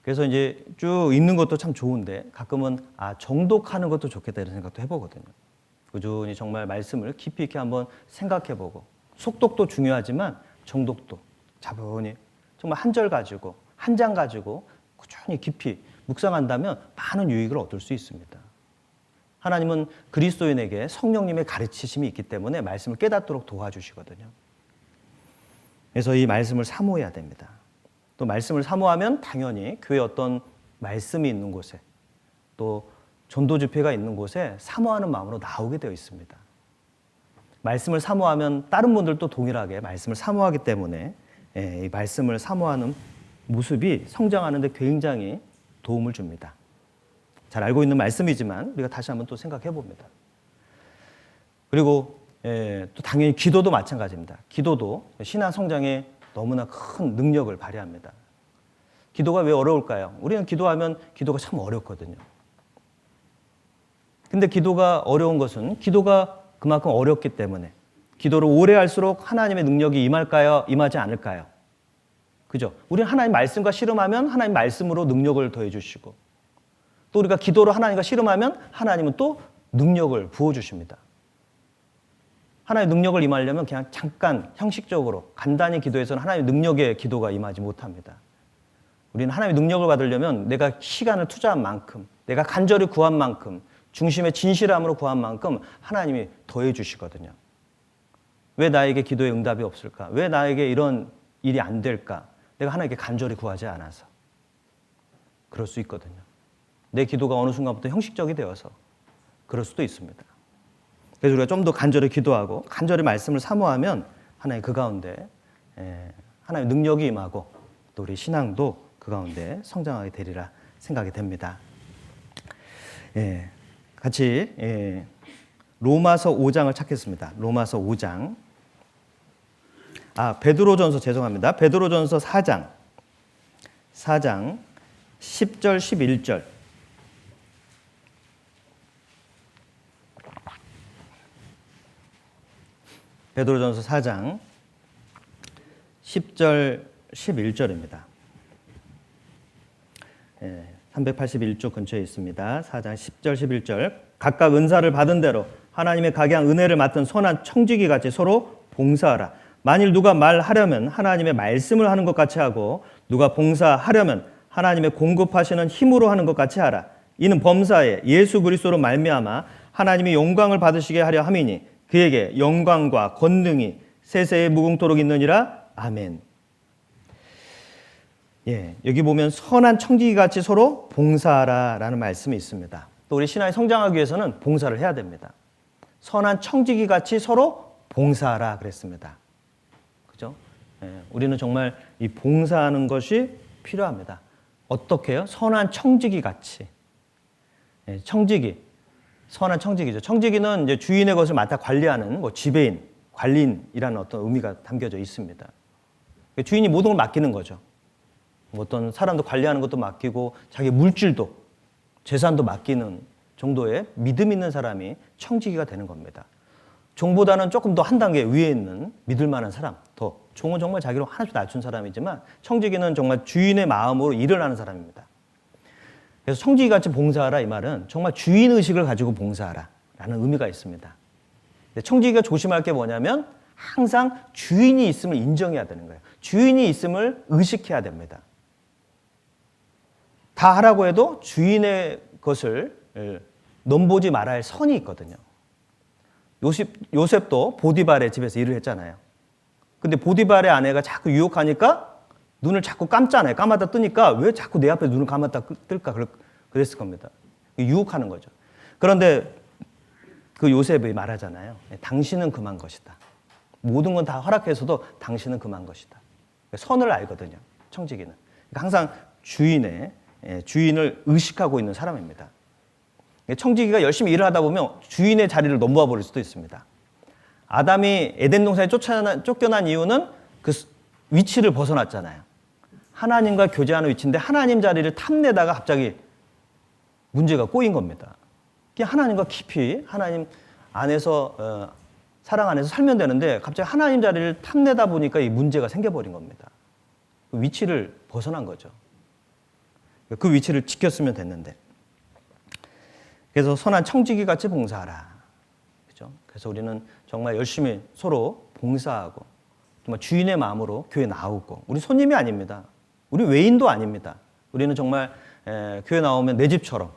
그래서 이제 쭉 읽는 것도 참 좋은데 가끔은 정독하는 것도 좋겠다 이런 생각도 해보거든요. 꾸준히 정말 말씀을 깊이 있게 한번 생각해보고 속독도 중요하지만 정독도 차분히 정말 한 절 가지고 한 장 가지고 꾸준히 깊이 묵상한다면 많은 유익을 얻을 수 있습니다. 하나님은 그리스도인에게 성령님의 가르치심이 있기 때문에 말씀을 깨닫도록 도와주시거든요. 그래서 이 말씀을 사모해야 됩니다. 또 말씀을 사모하면 당연히 교회 어떤 말씀이 있는 곳에 또 전도 집회가 있는 곳에 사모하는 마음으로 나오게 되어 있습니다. 말씀을 사모하면 다른 분들도 동일하게 말씀을 사모하기 때문에 이 말씀을 사모하는 모습이 성장하는 데 굉장히 도움을 줍니다. 잘 알고 있는 말씀이지만 우리가 다시 한번 또 생각해 봅니다. 그리고 또 당연히 기도도 마찬가지입니다. 기도도 신앙 성장에 너무나 큰 능력을 발휘합니다. 기도가 왜 어려울까요? 우리는 기도하면 기도가 참 어렵거든요. 근데 기도가 어려운 것은 기도가 그만큼 어렵기 때문에 기도를 오래 할수록 하나님의 능력이 임할까요? 임하지 않을까요? 그죠? 우리는 하나님 말씀과 씨름하면 하나님 말씀으로 능력을 더해 주시고 또 우리가 기도로 하나님과 씨름하면 하나님은 또 능력을 부어주십니다. 하나님의 능력을 임하려면 그냥 잠깐 형식적으로 간단히 기도해서는 하나님의 능력의 기도가 임하지 못합니다. 우리는 하나님의 능력을 받으려면 내가 시간을 투자한 만큼 내가 간절히 구한 만큼 중심의 진실함으로 구한 만큼 하나님이 더해 주시거든요. 왜 나에게 기도의 응답이 없을까? 왜 나에게 이런 일이 안 될까? 내가 하나님께 간절히 구하지 않아서. 그럴 수 있거든요. 내 기도가 어느 순간부터 형식적이 되어서 그럴 수도 있습니다. 그래서 우리가 좀 더 간절히 기도하고 간절히 말씀을 사모하면 하나님 그 가운데 하나님의 능력이 임하고 또 우리 신앙도 그 가운데 성장하게 되리라 생각이 됩니다. 같이 로마서 5장을 찾겠습니다. 로마서 5장. 베드로전서 죄송합니다. 베드로전서 4장 10절 11절. 베드로전서 4장 10절 11절입니다. 381쪽 근처에 있습니다. 4장 10절 11절. 각각 은사를 받은 대로 하나님의 각양 은혜를 맡은 선한 청지기 같이 서로 봉사하라. 만일 누가 말하려면 하나님의 말씀을 하는 것 같이 하고 누가 봉사하려면 하나님의 공급하시는 힘으로 하는 것 같이 하라. 이는 범사에 예수 그리스도로 말미암아 하나님이 영광을 받으시게 하려 함이니 그에게 영광과 권능이 세세에 무궁토록 있느니라. 아멘. 예, 여기 보면 선한 청지기 같이 서로 봉사하라라는 말씀이 있습니다. 또 우리 신앙이 성장하기 위해서는 봉사를 해야 됩니다. 선한 청지기 같이 서로 봉사하라 그랬습니다. 그죠? 예, 우리는 정말 이 봉사하는 것이 필요합니다. 어떻게요? 선한 청지기 같이. 예, 청지기. 선한 청지기죠. 청지기는 이제 주인의 것을 맡아 관리하는 뭐 지배인, 관리인이라는 어떤 의미가 담겨져 있습니다. 주인이 모든 걸 맡기는 거죠. 어떤 사람도 관리하는 것도 맡기고 자기 물질도 재산도 맡기는 정도의 믿음 있는 사람이 청지기가 되는 겁니다. 종보다는 조금 더 한 단계 위에 있는 믿을 만한 사람, 더 종은 정말 자기를 하나씩 낮춘 사람이지만 청지기는 정말 주인의 마음으로 일을 하는 사람입니다. 그래서 청지기같이 봉사하라 이 말은 정말 주인의식을 가지고 봉사하라 라는 의미가 있습니다. 청지기가 조심할 게 뭐냐면 항상 주인이 있음을 인정해야 되는 거예요. 주인이 있음을 의식해야 됩니다. 다 하라고 해도 주인의 것을 넘보지 말아야 할 선이 있거든요. 요셉도 보디발의 집에서 일을 했잖아요. 근데 보디발의 아내가 자꾸 유혹하니까 눈을 자꾸 감잖아요. 감았다 뜨니까 왜 자꾸 내 앞에 눈을 감았다 뜰까 그랬을 겁니다. 유혹하는 거죠. 그런데 그 요셉이 말하잖아요. 당신은 금한 것이다. 모든 건 다 허락해서도 당신은 금한 것이다. 선을 알거든요. 청지기는. 그러니까 항상 주인을 의식하고 있는 사람입니다. 청지기가 열심히 일을 하다 보면 주인의 자리를 넘보아 버릴 수도 있습니다. 아담이 에덴 동산에 쫓겨난 이유는 그 위치를 벗어났잖아요. 하나님과 교제하는 위치인데 하나님 자리를 탐내다가 갑자기 문제가 꼬인 겁니다. 하나님과 깊이 하나님 안에서 사랑 안에서 살면 되는데 갑자기 하나님 자리를 탐내다 보니까 이 문제가 생겨버린 겁니다. 그 위치를 벗어난 거죠. 그 위치를 지켰으면 됐는데. 그래서 선한 청지기 같이 봉사하라. 그죠? 그래서 우리는 정말 열심히 서로 봉사하고 정말 주인의 마음으로 교회 나오고 우리 손님이 아닙니다. 우리 외인도 아닙니다. 우리는 정말 교회 나오면 내 집처럼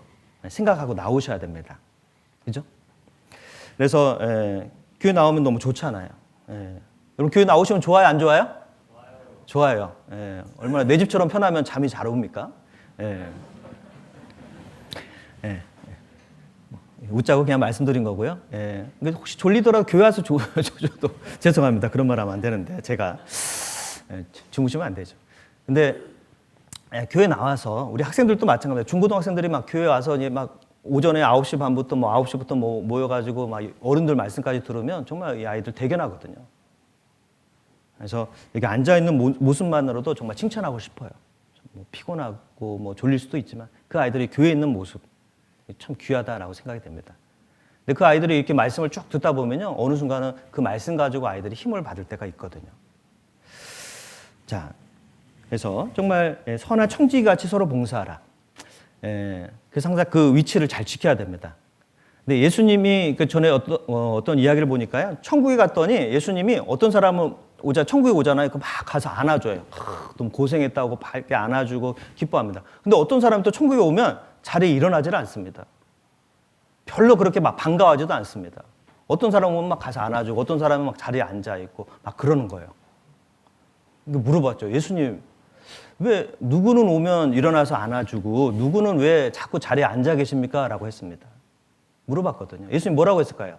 생각하고 나오셔야 됩니다. 그죠? 그래서 교회 나오면 너무 좋잖아요. 여러분 교회 나오시면 좋아요, 안 좋아요? 좋아요. 얼마나 내 집처럼 편하면 잠이 잘 옵니까? 웃자고 그냥 말씀드린 거고요. 혹시 졸리더라도 교회 와서 줘도 죄송합니다. 그런 말 하면 안 되는데 제가 주무시면 안 되죠. 근데 교회 나와서 우리 학생들도 마찬가지예요. 중고등학생들이 막 교회 와서 이제 막 오전에 9시 반부터 뭐 9시부터 뭐 모여가지고 막 어른들 말씀까지 들으면 정말 이 아이들 대견하거든요. 그래서 여기 앉아 있는 모습만으로도 정말 칭찬하고 싶어요. 뭐 피곤하고 뭐 졸릴 수도 있지만 그 아이들이 교회에 있는 모습 참 귀하다라고 생각이 됩니다. 근데 그 아이들이 이렇게 말씀을 쭉 듣다 보면요 어느 순간은 그 말씀 가지고 아이들이 힘을 받을 때가 있거든요. 자, 그래서 정말 선한 청지기같이 서로 봉사하라. 그래서 항상 그 위치를 잘 지켜야 됩니다. 근데 예수님이 그 전에 어떤 이야기를 보니까요 천국에 갔더니 예수님이 어떤 사람은 천국에 오잖아요. 그 막 가서 안아줘요. 너무 고생했다고 밝게 안아주고 기뻐합니다. 근데 어떤 사람이 또 천국에 오면 자리에 일어나지를 않습니다. 별로 그렇게 막 반가워하지도 않습니다. 어떤 사람은 막 가서 안아주고 어떤 사람은 막 자리에 앉아있고 막 그러는 거예요. 물어봤죠. 예수님, 왜 누구는 오면 일어나서 안아주고 누구는 왜 자꾸 자리에 앉아 계십니까? 라고 했습니다. 물어봤거든요. 예수님 뭐라고 했을까요?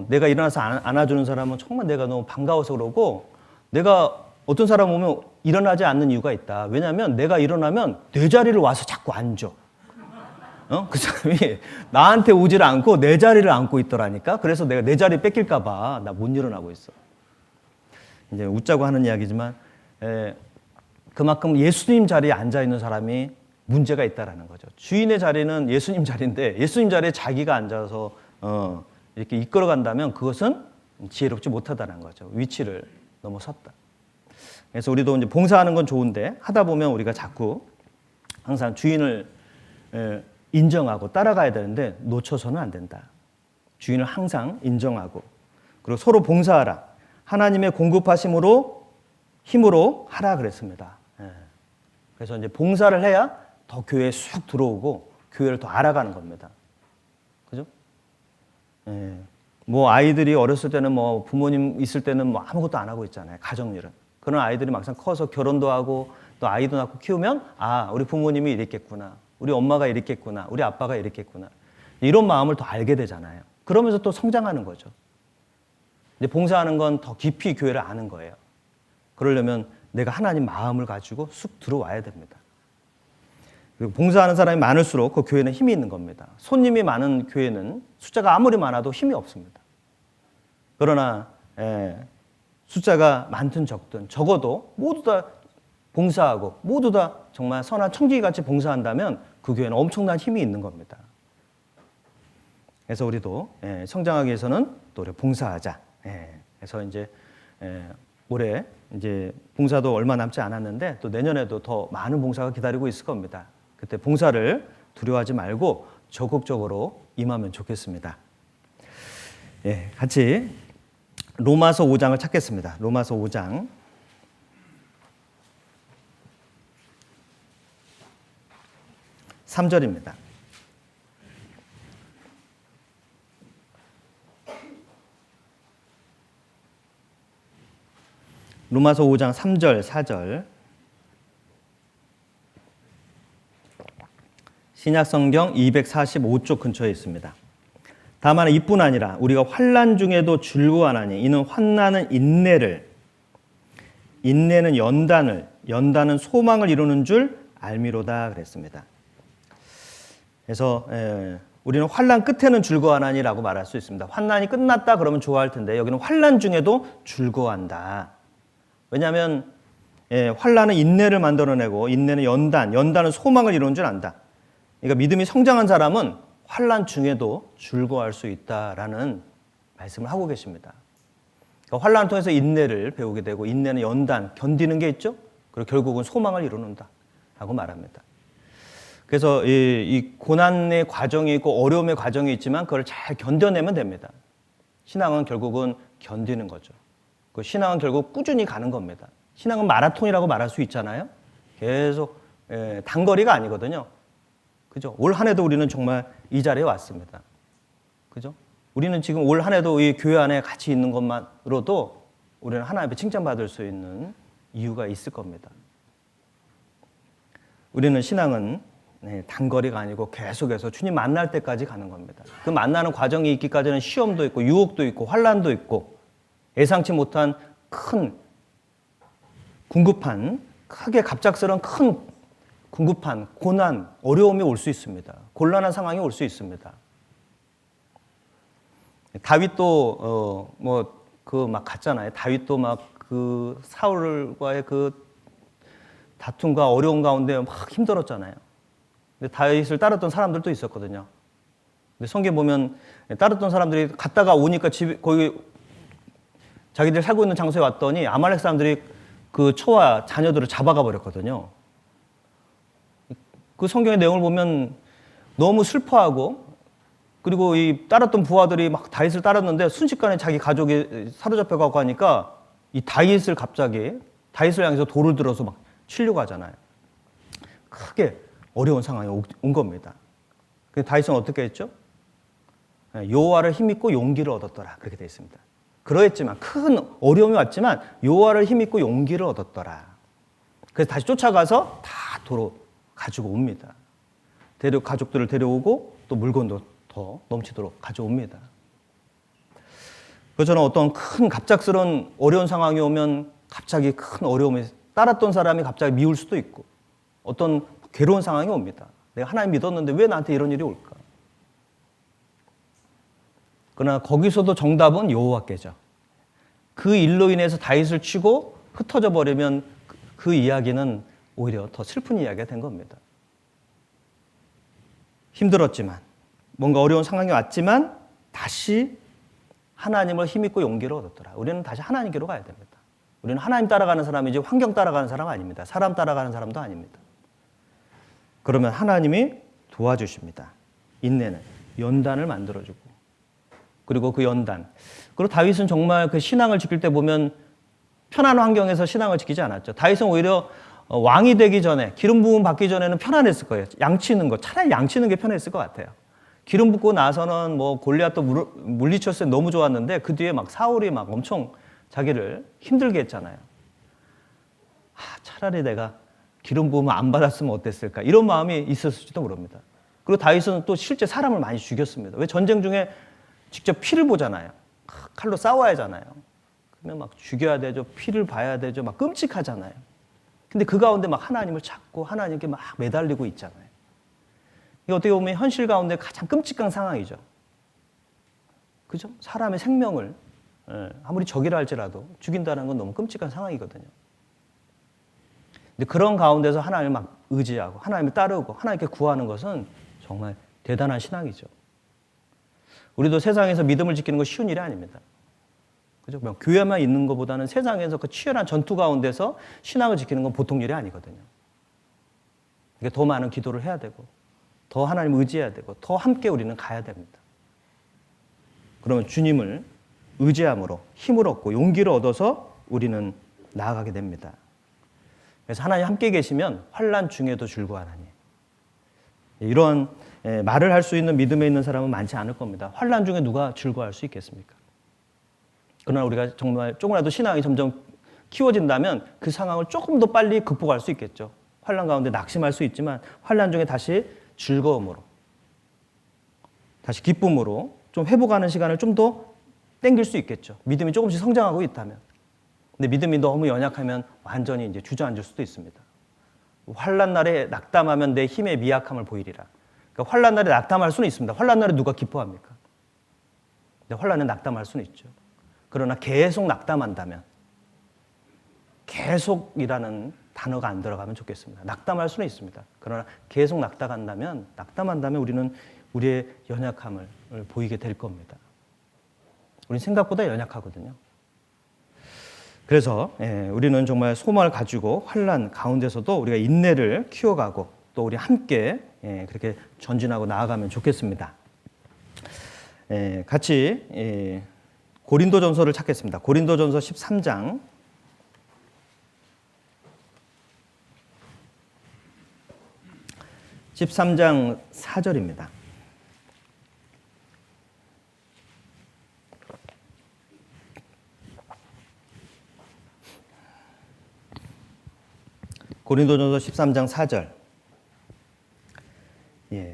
내가 일어나서 안아주는 사람은 정말 내가 너무 반가워서 그러고 내가 어떤 사람 오면 일어나지 않는 이유가 있다. 왜냐하면 내가 일어나면 내 자리를 와서 자꾸 앉아. 그 사람이 나한테 오지를 않고 내 자리를 앉고 있더라니까. 그래서 내가 내 자리 뺏길까 봐 나 못 일어나고 있어. 이제 웃자고 하는 이야기지만 그만큼 예수님 자리에 앉아있는 사람이 문제가 있다라는 거죠. 주인의 자리는 예수님 자리인데 예수님 자리에 자기가 앉아서 이렇게 이끌어간다면 그것은 지혜롭지 못하다는 거죠. 위치를 넘어섰다. 그래서 우리도 이제 봉사하는 건 좋은데 하다 보면 우리가 자꾸 항상 주인을 인정하고 따라가야 되는데 놓쳐서는 안 된다. 주인을 항상 인정하고 그리고 서로 봉사하라. 하나님의 공급하심으로 힘으로 하라 그랬습니다. 그래서 이제 봉사를 해야 더 교회에 쑥 들어오고 교회를 더 알아가는 겁니다. 예. 뭐 아이들이 어렸을 때는 뭐 부모님 있을 때는 뭐 아무것도 안 하고 있잖아요. 가정일은. 그런 아이들이 막상 커서 결혼도 하고 또 아이도 낳고 키우면 아, 우리 부모님이 이랬겠구나. 우리 엄마가 이랬겠구나. 우리 아빠가 이랬겠구나. 이런 마음을 더 알게 되잖아요. 그러면서 또 성장하는 거죠. 이제 봉사하는 건 더 깊이 교회를 아는 거예요. 그러려면 내가 하나님 마음을 가지고 쑥 들어와야 됩니다. 그리고 봉사하는 사람이 많을수록 그 교회는 힘이 있는 겁니다. 손님이 많은 교회는 숫자가 아무리 많아도 힘이 없습니다. 그러나 숫자가 많든 적든 적어도 모두 다 봉사하고 모두 다 정말 선한 청지기같이 봉사한다면 그 교회는 엄청난 힘이 있는 겁니다. 그래서 우리도 성장하기 위해서는 또 우리 봉사하자. 그래서 이제 올해 이제 봉사도 얼마 남지 않았는데 또 내년에도 더 많은 봉사가 기다리고 있을 겁니다. 그때 봉사를 두려워하지 말고 적극적으로 임하면 좋겠습니다. 같이 로마서 5장을 찾겠습니다. 로마서 5장. (3절입니다) 로마서 5장 3절, 4절. 신약성경 245쪽 근처에 있습니다. 다만 이뿐 아니라 우리가 환난 중에도 즐거워하나니 이는 환난은 인내를, 인내는 연단을, 연단은 소망을 이루는 줄 알미로다 그랬습니다. 그래서 우리는 환난 끝에는 즐거워하나니라고 말할 수 있습니다. 환난이 끝났다 그러면 좋아할 텐데 여기는 환난 중에도 즐거워한다. 왜냐하면 환난은 인내를 만들어내고 인내는 연단, 연단은 소망을 이루는 줄 안다. 그러니까 믿음이 성장한 사람은 환난 중에도 즐거워할 수 있다라는 말씀을 하고 계십니다. 그러니까 환난을 통해서 인내를 배우게 되고 인내는 연단, 견디는 게 있죠. 그리고 결국은 소망을 이루는다라고 말합니다. 그래서 이 고난의 과정이 있고 어려움의 과정이 있지만 그걸 잘 견뎌내면 됩니다. 신앙은 결국은 견디는 거죠. 그 신앙은 결국 꾸준히 가는 겁니다. 신앙은 마라톤이라고 말할 수 있잖아요. 계속 단거리가 아니거든요. 그죠? 올 한 해도 우리는 정말 이 자리에 왔습니다. 그죠? 우리는 지금 올 한 해도 이 교회 안에 같이 있는 것만으로도 우리는 하나님 앞에 칭찬받을 수 있는 이유가 있을 겁니다. 우리는 신앙은 단거리가 아니고 계속해서 주님 만날 때까지 가는 겁니다. 그 만나는 과정이 있기까지는 시험도 있고 유혹도 있고 환난도 있고 예상치 못한 큰 궁급한 크게 갑작스러운 큰 궁급한 고난, 어려움이 올 수 있습니다. 곤란한 상황이 올 수 있습니다. 다윗도 막 갔잖아요. 다윗도 막 그 사울과의 그 다툼과 어려운 가운데 막 힘들었잖아요. 근데 다윗을 따랐던 사람들도 있었거든요. 근데 성경 보면 따랐던 사람들이 갔다가 오니까 거기 자기들 살고 있는 장소에 왔더니 아말렉 사람들이 그 처와 자녀들을 잡아가 버렸거든요. 그 성경의 내용을 보면 너무 슬퍼하고 그리고 이 따랐던 부하들이 막 다윗을 따랐는데 순식간에 자기 가족이 사로잡혀 가고 하니까 이 다윗을 갑자기 다윗을 향해서 돌을 들어서 막 치려고 하잖아요. 크게 어려운 상황이 온 겁니다. 근데 다윗은 어떻게 했죠? 여호와를 힘입고 용기를 얻었더라. 그렇게 되어 있습니다. 그러했지만 큰 어려움이 왔지만 여호와를 힘입고 용기를 얻었더라. 그래서 다시 쫓아가서 다 도로 가지고 옵니다. 가족들을 데려오고 또 물건도 더 넘치도록 가져옵니다. 그래서 저는 어떤 큰 갑작스러운 어려운 상황이 오면 갑자기 큰 어려움에 따랐던 사람이 갑자기 미울 수도 있고 어떤 괴로운 상황이 옵니다. 내가 하나님 믿었는데 왜 나한테 이런 일이 올까? 그러나 거기서도 정답은 여호와께죠. 그 일로 인해서 다윗을 치고 흩어져 버리면 그 이야기는 오히려 더 슬픈 이야기가 된 겁니다. 힘들었지만 뭔가 어려운 상황이 왔지만 다시 하나님을 힘입고 용기를 얻었더라. 우리는 다시 하나님께로 가야 됩니다. 우리는 하나님 따라가는 사람이지 환경 따라가는 사람 아닙니다. 사람 따라가는 사람도 아닙니다. 그러면 하나님이 도와주십니다. 인내는 연단을 만들어주고 그리고 그 연단 그리고 다윗은 정말 그 신앙을 지킬 때 보면 편한 환경에서 신앙을 지키지 않았죠. 다윗은 오히려 왕이 되기 전에 기름 부음 받기 전에는 편안했을 거예요. 양치는 거 차라리 양치는 게 편했을 것 같아요. 기름 붓고 나서는 뭐 골리앗도 물리쳤을 때 너무 좋았는데 그 뒤에 막 사울이 막 엄청 자기를 힘들게 했잖아요. 차라리 내가 기름 부으면 안 받았으면 어땠을까 이런 마음이 있었을지도 모릅니다. 그리고 다윗은 또 실제 사람을 많이 죽였습니다. 왜? 전쟁 중에 직접 피를 보잖아요. 칼로 싸워야 하잖아요. 그러면 막 죽여야 되죠. 피를 봐야 되죠. 막 끔찍하잖아요. 근데 그 가운데 막 하나님을 찾고 하나님께 막 매달리고 있잖아요. 이게 어떻게 보면 현실 가운데 가장 끔찍한 상황이죠. 그죠? 사람의 생명을 아무리 적이라 할지라도 죽인다는 건 너무 끔찍한 상황이거든요. 근데 그런 가운데서 하나님을 막 의지하고 하나님을 따르고 하나님께 구하는 것은 정말 대단한 신앙이죠. 우리도 세상에서 믿음을 지키는 건 쉬운 일이 아닙니다. 그죠? 교회만 있는 것보다는 세상에서 그 치열한 전투 가운데서 신앙을 지키는 건 보통 일이 아니거든요. 그러니까 더 많은 기도를 해야 되고, 더 하나님을 의지해야 되고, 더 함께 우리는 가야 됩니다. 그러면 주님을 의지함으로 힘을 얻고 용기를 얻어서 우리는 나아가게 됩니다. 그래서 하나님 함께 계시면 환난 중에도 즐거워하나니. 이런 말을 할 수 있는 믿음에 있는 사람은 많지 않을 겁니다. 환난 중에 누가 즐거워할 수 있겠습니까? 그러나 우리가 정말 조금이라도 신앙이 점점 키워진다면 그 상황을 조금 더 빨리 극복할 수 있겠죠. 환난 가운데 낙심할 수 있지만 환난 중에 다시 즐거움으로, 다시 기쁨으로 좀 회복하는 시간을 좀 더 땡길 수 있겠죠. 믿음이 조금씩 성장하고 있다면. 근데 믿음이 너무 연약하면 완전히 이제 주저앉을 수도 있습니다. 환난 날에 낙담하면 내 힘의 미약함을 보이리라. 그러니까 환난 날에 낙담할 수는 있습니다. 환난 날에 누가 기뻐합니까? 근데 환난에 낙담할 수는 있죠. 그러나 계속 낙담한다면, 계속이라는 단어가 안 들어가면 좋겠습니다. 낙담할 수는 있습니다. 그러나 계속 낙담한다면 우리는 우리의 연약함을 보이게 될 겁니다. 우리는 생각보다 연약하거든요. 그래서 우리는 정말 소망을 가지고 환난 가운데서도 우리가 인내를 키워가고 또 우리 함께 그렇게 전진하고 나아가면 좋겠습니다. 같이 고린도전서를 찾겠습니다. 고린도전서 13장 13장 4절입니다. 고린도전서 13장 4절.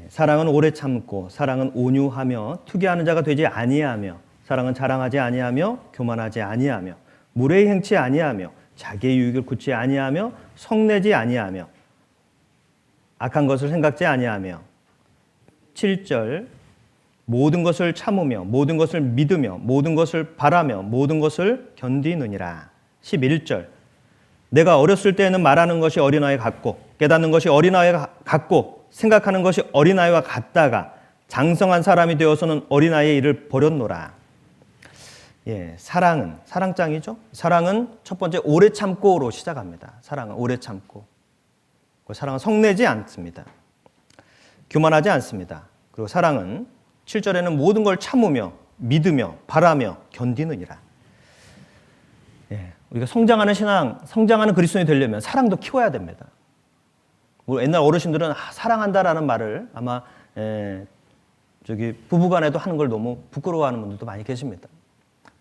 사랑은 오래 참고 사랑은 온유하며 투기하는 자가 되지 아니하며 사랑은 자랑하지 아니하며 교만하지 아니하며 무례히 행치 아니하며 자기의 유익을 굳지 아니하며 성내지 아니하며 악한 것을 생각지 아니하며 7절 모든 것을 참으며 모든 것을 믿으며 모든 것을 바라며 모든 것을 견디느니라. 11절 내가 어렸을 때에는 말하는 것이 어린아이 같고 깨닫는 것이 어린아이 같고 생각하는 것이 어린아이와 같다가 장성한 사람이 되어서는 어린아이의 일을 버렸노라. 사랑은 사랑장이죠. 사랑은 첫 번째 오래 참고로 시작합니다. 사랑은 오래 참고. 사랑은 성내지 않습니다. 교만하지 않습니다. 그리고 사랑은 7절에는 모든 걸 참으며 믿으며 바라며 견디느니라. 우리가 성장하는 신앙, 성장하는 그리스도인이 되려면 사랑도 키워야 됩니다. 옛날 어르신들은 사랑한다라는 말을 아마 부부간에도 하는 걸 너무 부끄러워하는 분들도 많이 계십니다.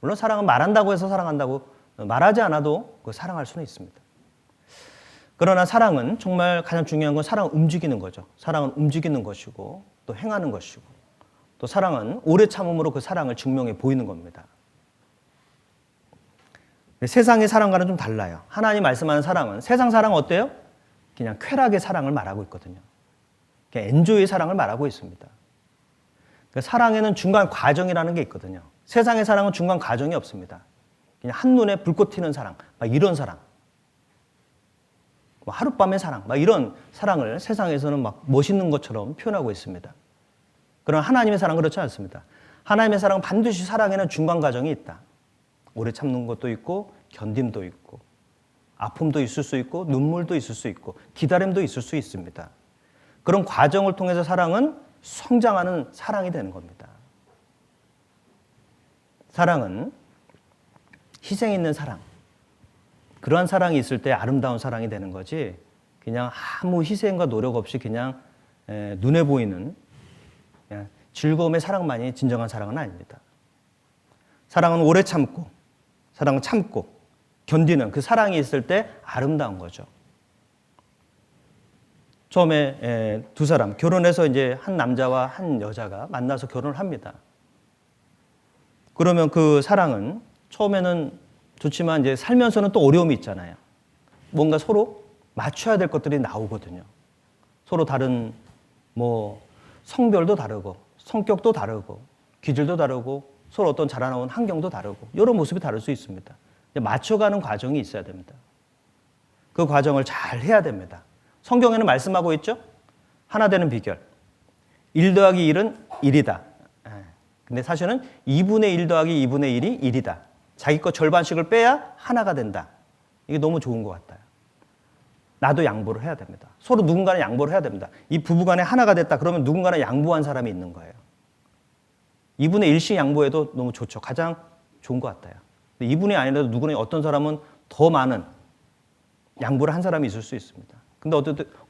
물론 사랑은 말한다고 해서 사랑한다고 말하지 않아도 사랑할 수는 있습니다. 그러나 사랑은 정말 가장 중요한 건 사랑을 움직이는 거죠. 사랑은 움직이는 것이고 또 행하는 것이고 또 사랑은 오래 참음으로 그 사랑을 증명해 보이는 겁니다. 세상의 사랑과는 좀 달라요. 하나님 말씀하는 사랑은 세상 사랑은 어때요? 그냥 쾌락의 사랑을 말하고 있거든요. 그냥 엔조이의 사랑을 말하고 있습니다. 그러니까 사랑에는 중간 과정이라는 게 있거든요. 세상의 사랑은 중간 과정이 없습니다. 그냥 한눈에 불꽃 튀는 사랑, 막 이런 사랑. 하룻밤의 사랑, 막 이런 사랑을 세상에서는 막 멋있는 것처럼 표현하고 있습니다. 그러나 하나님의 사랑은 그렇지 않습니다. 하나님의 사랑은 반드시 사랑에는 중간 과정이 있다. 오래 참는 것도 있고 견딤도 있고 아픔도 있을 수 있고 눈물도 있을 수 있고 기다림도 있을 수 있습니다. 그런 과정을 통해서 사랑은 성장하는 사랑이 되는 겁니다. 사랑은 희생 있는 사랑, 그러한 사랑이 있을 때 아름다운 사랑이 되는 거지 그냥 아무 희생과 노력 없이 그냥 눈에 보이는 그냥 즐거움의 사랑만이 진정한 사랑은 아닙니다. 사랑은 오래 참고, 사랑은 참고, 견디는 그 사랑이 있을 때 아름다운 거죠. 처음에 두 사람, 결혼해서 이제 한 남자와 한 여자가 만나서 결혼을 합니다. 그러면 그 사랑은 처음에는 좋지만 이제 살면서는 또 어려움이 있잖아요. 뭔가 서로 맞춰야 될 것들이 나오거든요. 서로 다른 성별도 다르고 성격도 다르고 기질도 다르고 서로 어떤 자라나온 환경도 다르고 여러 모습이 다를 수 있습니다. 맞춰가는 과정이 있어야 됩니다. 그 과정을 잘 해야 됩니다. 성경에는 말씀하고 있죠. 하나 되는 비결. 1 더하기 1은 1이다. 근데 사실은 2분의 1 더하기 2분의 1이 1이다. 자기 것 절반씩을 빼야 하나가 된다. 이게 너무 좋은 것 같아요. 나도 양보를 해야 됩니다. 서로 누군가는 양보를 해야 됩니다. 이 부부간에 하나가 됐다 그러면 누군가는 양보한 사람이 있는 거예요. 2분의 1씩 양보해도 너무 좋죠. 가장 좋은 것 같아요. 2분이 아니라도 누구는 어떤 사람은 더 많은 양보를 한 사람이 있을 수 있습니다. 근데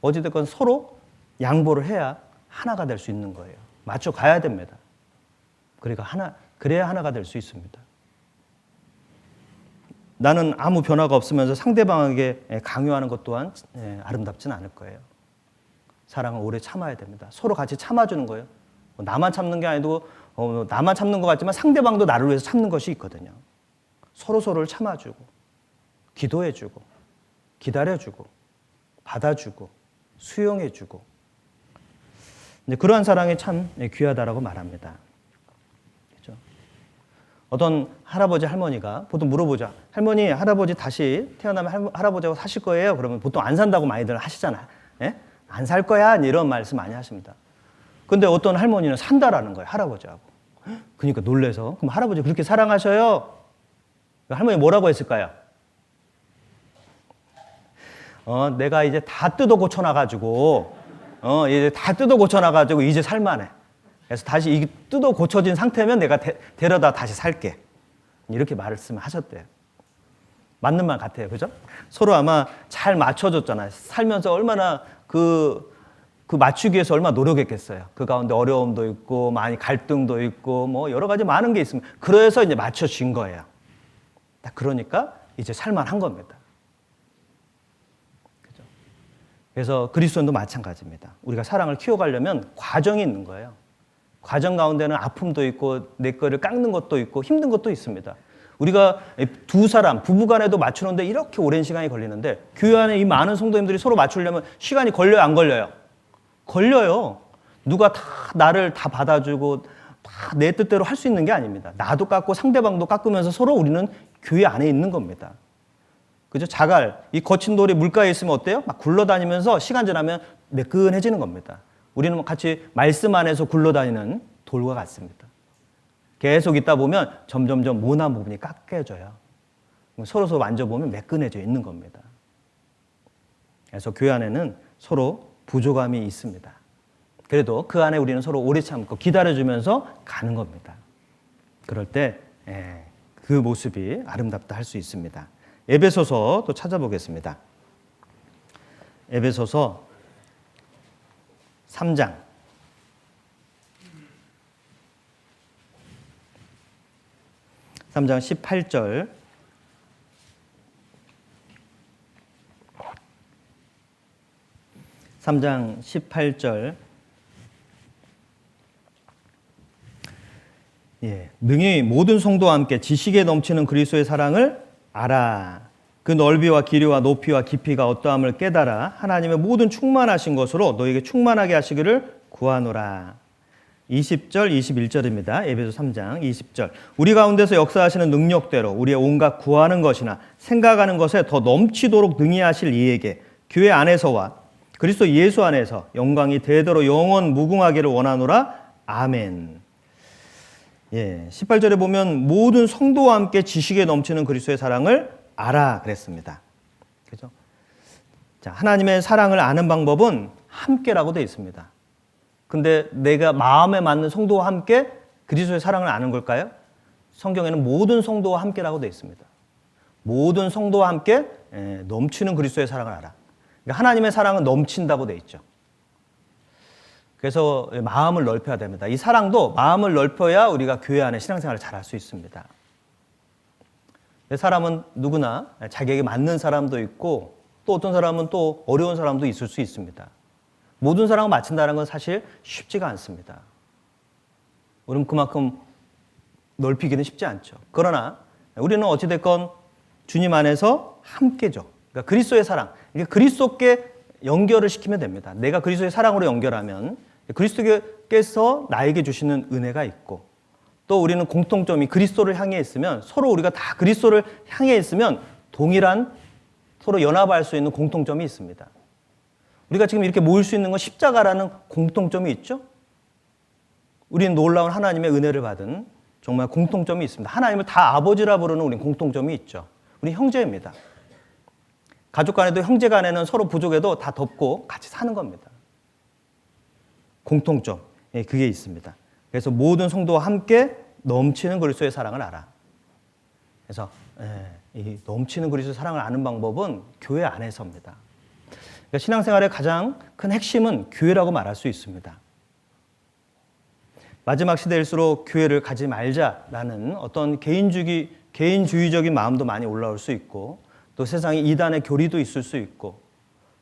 어찌됐건 서로 양보를 해야 하나가 될 수 있는 거예요. 맞춰 가야 됩니다. 그래야 하나가 될 수 있습니다. 나는 아무 변화가 없으면서 상대방에게 강요하는 것 또한 아름답진 않을 거예요. 사랑을 오래 참아야 됩니다. 서로 같이 참아주는 거예요. 나만 참는 게 아니고 나만 참는 것 같지만 상대방도 나를 위해서 참는 것이 있거든요. 서로를 참아주고 기도해주고 기다려주고 받아주고 수용해주고 그러한 사랑이 참 귀하다라고 말합니다. 그렇죠? 어떤 할아버지 할머니가 보통 물어보자. 할머니 할아버지 다시 태어나면 할아버지하고 사실 거예요? 그러면 보통 안 산다고 많이들 하시잖아요. 예? 안 살 거야? 이런 말씀 많이 하십니다. 근데 어떤 할머니는 산다라는 거예요. 할아버지하고. 그러니까 놀래서 그럼 할아버지 그렇게 사랑하셔요? 할머니 뭐라고 했을까요? 내가 이제 다 뜯어 고쳐놔가지고, 이제 살만해. 그래서 다시 이게 뜯어 고쳐진 상태면 내가 데려다 다시 살게. 이렇게 말씀하셨대요. 맞는 말 같아요. 그죠? 서로 아마 잘 맞춰줬잖아요. 살면서 얼마나 그 맞추기 위해서 얼마나 노력했겠어요. 그 가운데 어려움도 있고, 많이 갈등도 있고, 여러 가지 많은 게 있습니다. 그래서 이제 맞춰진 거예요. 그러니까 이제 살만한 겁니다. 그래서 그리스도인도 마찬가지입니다. 우리가 사랑을 키워가려면 과정이 있는 거예요. 과정 가운데는 아픔도 있고 내 거를 깎는 것도 있고 힘든 것도 있습니다. 우리가 두 사람, 부부간에도 맞추는데 이렇게 오랜 시간이 걸리는데 교회 안에 이 많은 성도님들이 서로 맞추려면 시간이 걸려요, 안 걸려요? 걸려요. 누가 다 나를 다 받아주고 다 내 뜻대로 할 수 있는 게 아닙니다. 나도 깎고 상대방도 깎으면서 서로 우리는 교회 안에 있는 겁니다. 그죠? 자갈, 이 거친 돌이 물가에 있으면 어때요? 막 굴러다니면서 시간 지나면 매끈해지는 겁니다. 우리는 같이 말씀 안에서 굴러다니는 돌과 같습니다. 계속 있다 보면 점점점 모난 부분이 깎여져요. 서로 만져보면 매끈해져 있는 겁니다. 그래서 교회 안에는 서로 부족함이 있습니다. 그래도 그 안에 우리는 서로 오래 참고 기다려주면서 가는 겁니다. 그럴 때 그 모습이 아름답다 할 수 있습니다. 에베소서 또 찾아보겠습니다. 에베소서 3장 18절 능히 모든 성도와 함께 지식에 넘치는 그리스도의 사랑을 알아. 그 넓이와 길이와 높이와 깊이가 어떠함을 깨달아 하나님의 모든 충만하신 것으로 너에게 충만하게 하시기를 구하노라. 20절, 21절입니다. 에베소 3장 20절. 우리 가운데서 역사하시는 능력대로 우리의 온갖 구하는 것이나 생각하는 것에 더 넘치도록 능히 하실 이에게 교회 안에서와 그리스도 예수 안에서 영광이 대대로 영원 무궁하기를 원하노라. 아멘. 18절에 보면 모든 성도와 함께 지식에 넘치는 그리스도의 사랑을 알아 그랬습니다. 그죠? 자, 하나님의 사랑을 아는 방법은 함께라고 되어 있습니다. 근데 내가 마음에 맞는 성도와 함께 그리스도의 사랑을 아는 걸까요? 성경에는 모든 성도와 함께라고 되어 있습니다. 모든 성도와 함께 넘치는 그리스도의 사랑을 알아. 그러니까 하나님의 사랑은 넘친다고 되어 있죠. 그래서 마음을 넓혀야 됩니다. 이 사랑도 마음을 넓혀야 우리가 교회 안에 신앙생활을 잘할 수 있습니다. 사람은 누구나 자기에게 맞는 사람도 있고 또 어떤 사람은 또 어려운 사람도 있을 수 있습니다. 모든 사람을 맞춘다는 건 사실 쉽지가 않습니다. 우리는 그만큼 넓히기는 쉽지 않죠. 그러나 우리는 어찌됐건 주님 안에서 함께죠. 그러니까 그리스도의 사랑, 그리스도께 연결을 시키면 됩니다. 내가 그리스도의 사랑으로 연결하면 그리스도께서 나에게 주시는 은혜가 있고 또 우리는 공통점이 그리스도를 향해 있으면 서로 우리가 다 그리스도를 향해 있으면 동일한 서로 연합할 수 있는 공통점이 있습니다. 우리가 지금 이렇게 모일 수 있는 건 십자가라는 공통점이 있죠. 우리는 놀라운 하나님의 은혜를 받은 정말 공통점이 있습니다. 하나님을 다 아버지라 부르는 우리 공통점이 있죠. 우리 형제입니다. 가족 간에도 형제 간에는 서로 부족해도 다 덮고 같이 사는 겁니다. 공통점, 그게 있습니다. 그래서 모든 성도와 함께 넘치는 그리스도의 사랑을 알아. 그래서 이 넘치는 그리스도의 사랑을 아는 방법은 교회 안에서입니다. 그러니까 신앙생활의 가장 큰 핵심은 교회라고 말할 수 있습니다. 마지막 시대일수록 교회를 가지 말자라는 어떤 개인주의적인 마음도 많이 올라올 수 있고 또 세상에 이단의 교리도 있을 수 있고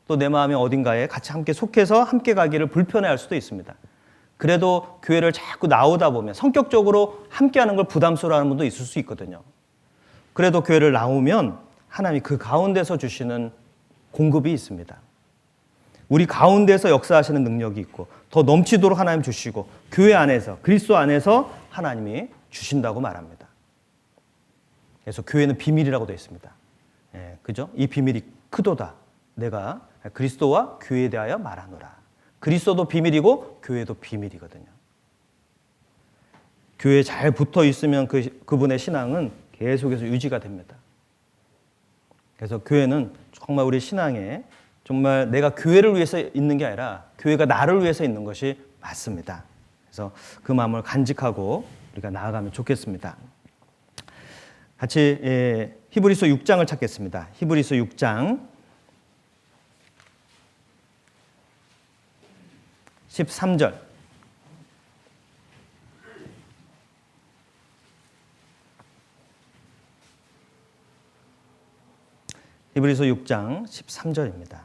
또 내 마음의 어딘가에 같이 함께 속해서 함께 가기를 불편해할 수도 있습니다. 그래도 교회를 자꾸 나오다 보면 성격적으로 함께하는 걸 부담스러워하는 분도 있을 수 있거든요. 그래도 교회를 나오면 하나님이 그 가운데서 주시는 공급이 있습니다. 우리 가운데서 역사하시는 능력이 있고 더 넘치도록 하나님 주시고 교회 안에서 그리스도 안에서 하나님이 주신다고 말합니다. 그래서 교회는 비밀이라고 되어 있습니다. 그죠? 이 비밀이 크도다. 내가 그리스도와 교회에 대하여 말하노라. 그리스도도 비밀이고 교회도 비밀이거든요. 교회에 잘 붙어 있으면 그분의 신앙은 계속해서 유지가 됩니다. 그래서 교회는 정말 우리 신앙에 정말 내가 교회를 위해서 있는 게 아니라 교회가 나를 위해서 있는 것이 맞습니다. 그래서 그 마음을 간직하고 우리가 나아가면 좋겠습니다. 같이 히브리서 6장을 찾겠습니다. 히브리서 6장 13절. 히브리서 6장 13절입니다.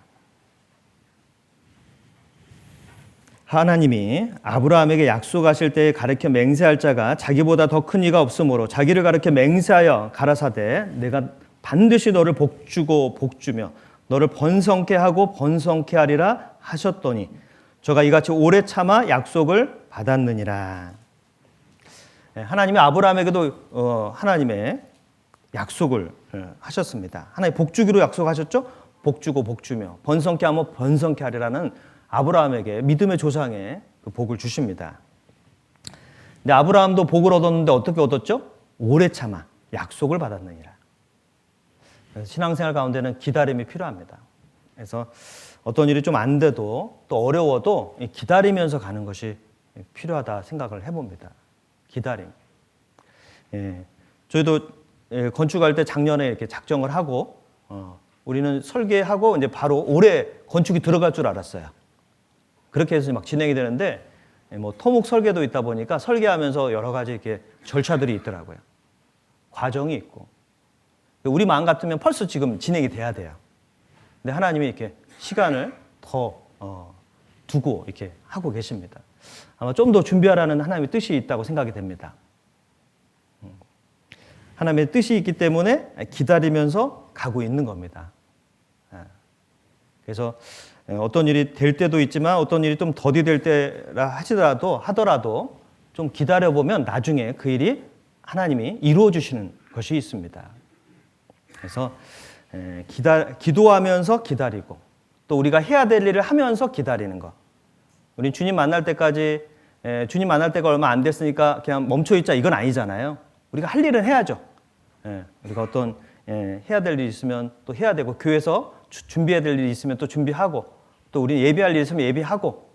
하나님이 아브라함에게 약속하실 때에 가르쳐 맹세할 자가 자기보다 더 큰 이가 없으므로 자기를 가르쳐 맹세하여 가라사대 내가 반드시 너를 복주고 복주며 너를 번성케 하고 번성케 하리라 하셨더니 저가 이같이 오래 참아 약속을 받았느니라. 하나님이 아브라함에게도 하나님의 약속을 하셨습니다. 하나님 복주기로 약속하셨죠? 복주고 복주며 번성케 하면 번성케 하리라는 아브라함에게 믿음의 조상의 그 복을 주십니다. 근데 아브라함도 복을 얻었는데 어떻게 얻었죠? 오래 참아 약속을 받았느니라. 그래서 신앙생활 가운데는 기다림이 필요합니다. 그래서 어떤 일이 좀 안 돼도 또 어려워도 기다리면서 가는 것이 필요하다 생각을 해봅니다. 기다림. 저희도 건축할 때 작년에 이렇게 작정을 하고 우리는 설계하고 이제 바로 올해 건축이 들어갈 줄 알았어요. 그렇게 해서 막 진행이 되는데 뭐 토목 설계도 있다 보니까 설계하면서 여러 가지 이렇게 절차들이 있더라고요. 과정이 있고 우리 마음 같으면 벌써 지금 진행이 돼야 돼요. 근데 하나님이 이렇게 시간을 더 두고 이렇게 하고 계십니다. 아마 좀 더 준비하라는 하나님의 뜻이 있다고 생각이 됩니다. 하나님의 뜻이 있기 때문에 기다리면서 가고 있는 겁니다. 그래서 어떤 일이 될 때도 있지만 어떤 일이 좀 더디될 때라 하더라도 좀 기다려보면 나중에 그 일이 하나님이 이루어 주시는 것이 있습니다. 그래서 기도하면서 기다리고 또 우리가 해야 될 일을 하면서 기다리는 것. 우리 주님 만날 때까지 주님 만날 때가 얼마 안 됐으니까 그냥 멈춰 있자 이건 아니잖아요. 우리가 할 일은 해야죠. 우리가 어떤 해야 될 일이 있으면 또 해야 되고 교회에서 준비해야 될 일이 있으면 또 준비하고 또 우리 예배할 일이 있으면 예배하고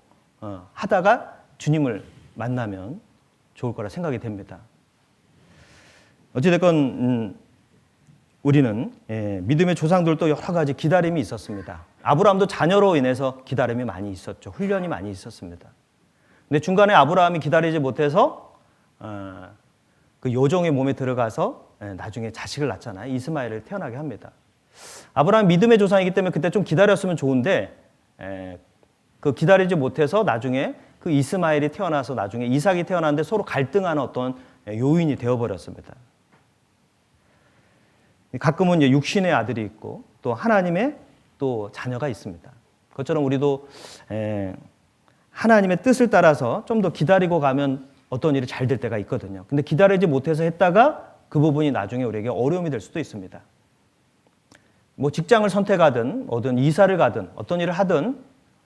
하다가 주님을 만나면 좋을 거라 생각이 됩니다. 어찌됐건 우리는 믿음의 조상들도 여러 가지 기다림이 있었습니다. 아브라함도 자녀로 인해서 기다림이 많이 있었죠. 훈련이 많이 있었습니다. 근데 중간에 아브라함이 기다리지 못해서 그 요종의 몸에 들어가서 나중에 자식을 낳잖아요. 이스마엘을 태어나게 합니다. 아브라함 믿음의 조상이기 때문에 그때 좀 기다렸으면 좋은데 그 기다리지 못해서 나중에 그 이스마엘이 태어나서 나중에 이삭이 태어났는데 서로 갈등하는 어떤 요인이 되어버렸습니다. 가끔은 이제 육신의 아들이 있고 또 하나님의 또 자녀가 있습니다. 그것처럼 우리도 하나님의 뜻을 따라서 좀 더 기다리고 가면 어떤 일이 잘 될 때가 있거든요. 근데 기다리지 못해서 했다가 그 부분이 나중에 우리에게 어려움이 될 수도 있습니다. 뭐 직장을 선택하든 뭐든 이사를 가든 어떤 일을 하든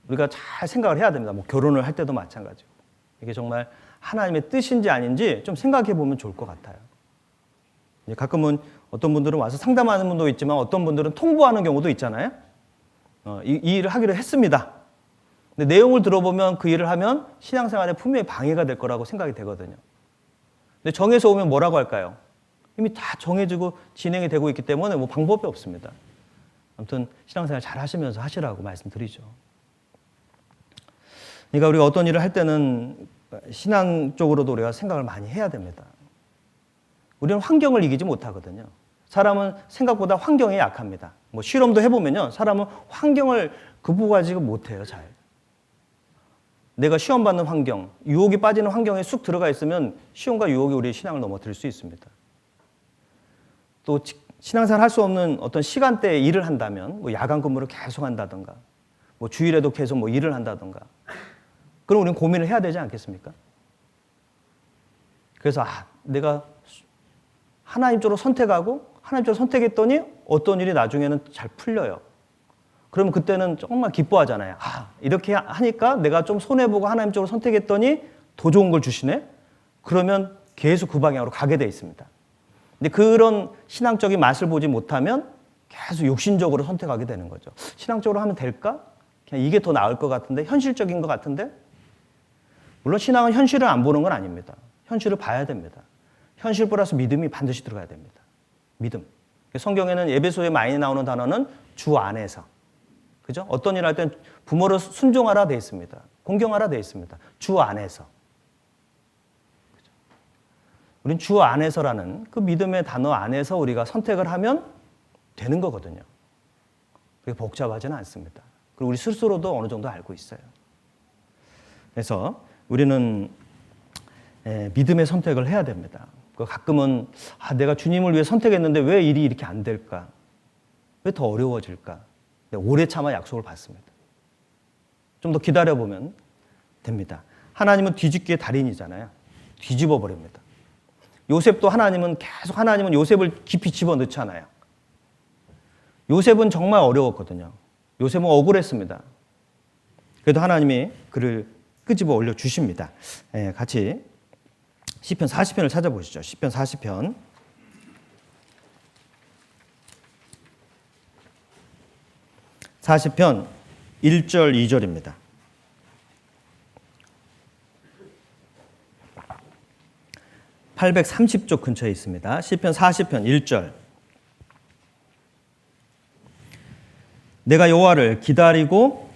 우리가 잘 생각을 해야 됩니다. 뭐 결혼을 할 때도 마찬가지고. 이게 정말 하나님의 뜻인지 아닌지 좀 생각해 보면 좋을 것 같아요. 가끔은 어떤 분들은 와서 상담하는 분도 있지만 어떤 분들은 통보하는 경우도 있잖아요. 이 일을 하기로 했습니다. 근데 내용을 들어보면 그 일을 하면 신앙생활에 분명히 방해가 될 거라고 생각이 되거든요. 근데 정해서 오면 뭐라고 할까요? 이미 다 정해지고 진행이 되고 있기 때문에 뭐 방법이 없습니다. 아무튼 신앙생활 잘 하시면서 하시라고 말씀드리죠. 그러니까 우리가 어떤 일을 할 때는 신앙적으로도 우리가 생각을 많이 해야 됩니다. 우리는 환경을 이기지 못하거든요. 사람은 생각보다 환경에 약합니다. 뭐 실험도 해보면요, 사람은 환경을 극복하지 못해요, 잘. 내가 시험 받는 환경, 유혹이 빠지는 환경에 쑥 들어가 있으면 시험과 유혹이 우리의 신앙을 넘어뜨릴 수 있습니다. 또 신앙생활 할 수 없는 어떤 시간대에 일을 한다면, 뭐 야간 근무를 계속 한다든가, 뭐 주일에도 계속 뭐 일을 한다든가, 그럼 우리는 고민을 해야 되지 않겠습니까? 그래서 내가 하나님 쪽으로 선택하고 하나님 쪽으로 선택했더니 어떤 일이 나중에는 잘 풀려요. 그러면 그때는 정말 기뻐하잖아요. 이렇게 하니까 내가 좀 손해보고 하나님 쪽으로 선택했더니 더 좋은 걸 주시네? 그러면 계속 그 방향으로 가게 돼 있습니다. 근데 그런 신앙적인 맛을 보지 못하면 계속 욕심적으로 선택하게 되는 거죠. 신앙적으로 하면 될까? 그냥 이게 더 나을 것 같은데, 현실적인 것 같은데? 물론 신앙은 현실을 안 보는 건 아닙니다. 현실을 봐야 됩니다. 현실 플러스 믿음이 반드시 들어가야 됩니다. 믿음. 성경에는 에베소에 많이 나오는 단어는 주 안에서. 그죠? 어떤 일 할 땐 부모를 순종하라 되어 있습니다. 공경하라 되어 있습니다. 주 안에서. 그죠? 우린 주 안에서라는 그 믿음의 단어 안에서 우리가 선택을 하면 되는 거거든요. 그게 복잡하지는 않습니다. 그리고 우리 스스로도 어느 정도 알고 있어요. 그래서 우리는 믿음의 선택을 해야 됩니다. 가끔은 내가 주님을 위해 선택했는데 왜 일이 이렇게 안 될까? 왜 더 어려워질까? 오래 참아 약속을 받습니다. 좀 더 기다려보면 됩니다. 하나님은 뒤집기의 달인이잖아요. 뒤집어 버립니다. 요셉도 하나님은 요셉을 깊이 집어넣잖아요. 요셉은 정말 어려웠거든요. 요셉은 억울했습니다. 그래도 하나님이 그를 끄집어 올려주십니다. 같이 시편 40편을 찾아보시죠. 시편 40편. (40편) 1절 2절입니다. 830쪽 근처에 있습니다. 시편 40편 1절. 내가 여호와를 기다리고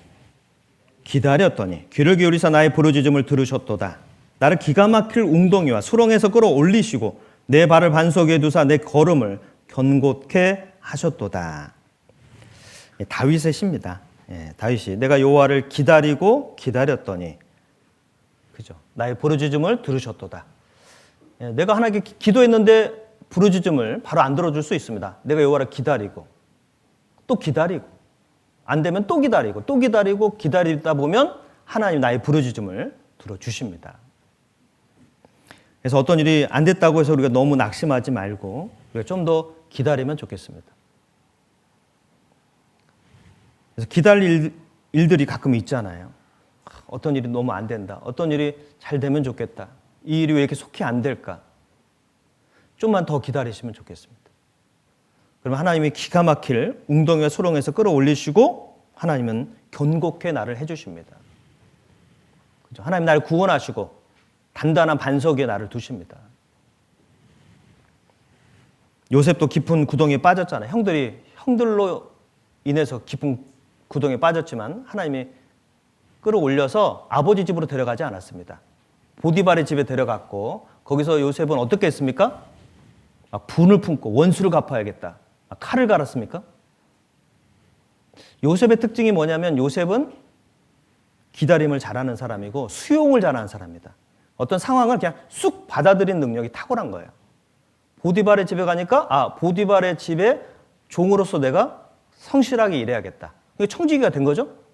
기다렸더니 귀를 기울이사 나의 부르짖음을 들으셨도다. 나를 기가 막힐 웅덩이와 수렁에서 끌어올리시고 내 발을 반석 위에 두사 내 걸음을 견고케 하셨도다. 다윗의 시입니다. 다윗이 내가 여호와를 기다리고 기다렸더니, 그죠? 나의 부르짖음을 들으셨도다. 내가 하나님께 기도했는데 부르짖음을 바로 안 들어줄 수 있습니다. 내가 여호와를 기다리고 또 기다리고 안 되면 또 기다리고 또 기다리고 기다리다 보면 하나님 나의 부르짖음을 들어주십니다. 그래서 어떤 일이 안 됐다고 해서 우리가 너무 낙심하지 말고 우리가 좀 더 기다리면 좋겠습니다. 그래서 기다릴 일들이 가끔 있잖아요. 어떤 일이 너무 안 된다. 어떤 일이 잘 되면 좋겠다. 이 일이 왜 이렇게 속히 안 될까? 좀만 더 기다리시면 좋겠습니다. 그러면 하나님이 기가 막힐 웅덩이와 소렁에서 끌어올리시고 하나님은 견고케 나를 해주십니다. 그죠? 하나님 나를 구원하시고 단단한 반석 위에 나를 두십니다. 요셉도 깊은 구덩이에 빠졌잖아요. 형들로 인해서 깊은 구덩이에 빠졌지만 하나님이 끌어올려서 아버지 집으로 데려가지 않았습니다. 보디발의 집에 데려갔고 거기서 요셉은 어떻게 했습니까? 분을 품고 원수를 갚아야겠다. 칼을 갈았습니까? 요셉의 특징이 뭐냐면 요셉은 기다림을 잘하는 사람이고 수용을 잘하는 사람입니다. 어떤 상황을 그냥 쑥 받아들이는 능력이 탁월한 거예요. 보디발의 집에 가니까 보디발의 집에 종으로서 내가 성실하게 일해야겠다. 이게 청지기가 된 거죠.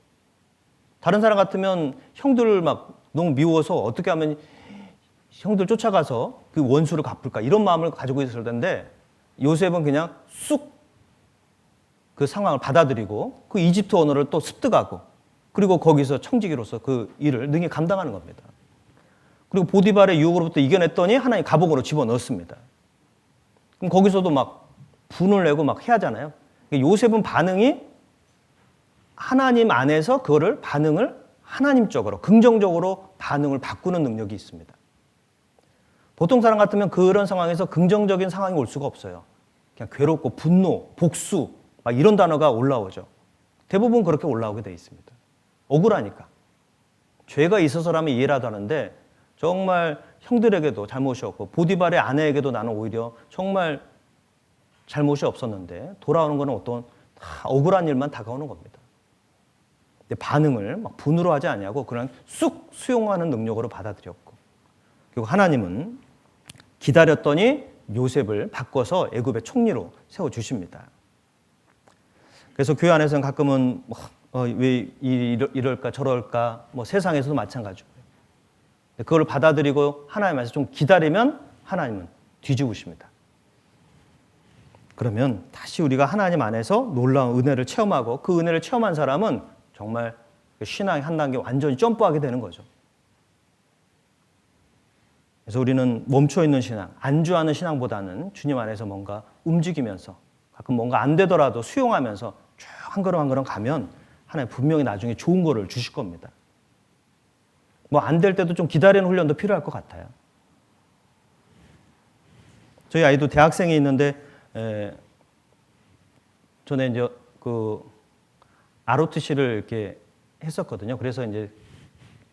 다른 사람 같으면 형들을 막 너무 미워서 어떻게 하면 형들 쫓아가서 그 원수를 갚을까 이런 마음을 가지고 있을 텐데 요셉은 그냥 쑥 그 상황을 받아들이고 그 이집트 언어를 또 습득하고 그리고 거기서 청지기로서 그 일을 능히 감당하는 겁니다. 그리고 보디발의 유혹으로부터 이겨냈더니 하나님 감옥으로 집어넣었습니다. 그럼 거기서도 막 분을 내고 막 해야 하잖아요. 요셉은 반응이 하나님 안에서 그거를 반응을 하나님적으로 긍정적으로 반응을 바꾸는 능력이 있습니다. 보통 사람 같으면 그런 상황에서 긍정적인 상황이 올 수가 없어요. 그냥 괴롭고 분노, 복수 막 이런 단어가 올라오죠. 대부분 그렇게 올라오게 돼 있습니다. 억울하니까. 죄가 있어서라면 이해라도 하는데 정말 형들에게도 잘못이 없고 보디발의 아내에게도 나는 오히려 정말 잘못이 없었는데 돌아오는 것은 어떤 억울한 일만 다가오는 겁니다. 근데 반응을 막 분으로 하지 아니하고 그냥 쑥 수용하는 능력으로 받아들였고 그리고 하나님은 기다렸더니 요셉을 바꿔서 애굽의 총리로 세워주십니다. 그래서 교회 안에서는 가끔은 왜 이럴까 저럴까 세상에서도 마찬가지고요. 그걸 받아들이고 하나님 안에서 좀 기다리면 하나님은 뒤집으십니다. 그러면 다시 우리가 하나님 안에서 놀라운 은혜를 체험하고 그 은혜를 체험한 사람은 정말 신앙의 한 단계 완전히 점프하게 되는 거죠. 그래서 우리는 멈춰있는 신앙, 안주하는 신앙보다는 주님 안에서 뭔가 움직이면서 가끔 뭔가 안 되더라도 수용하면서 쭉 한 걸음 한 걸음 가면 하나님 분명히 나중에 좋은 거를 주실 겁니다. 안 될 때도 좀 기다리는 훈련도 필요할 것 같아요. 저희 아이도 대학생이 있는데 전에 이제 그 ROTC를 이렇게 했었거든요. 그래서 이제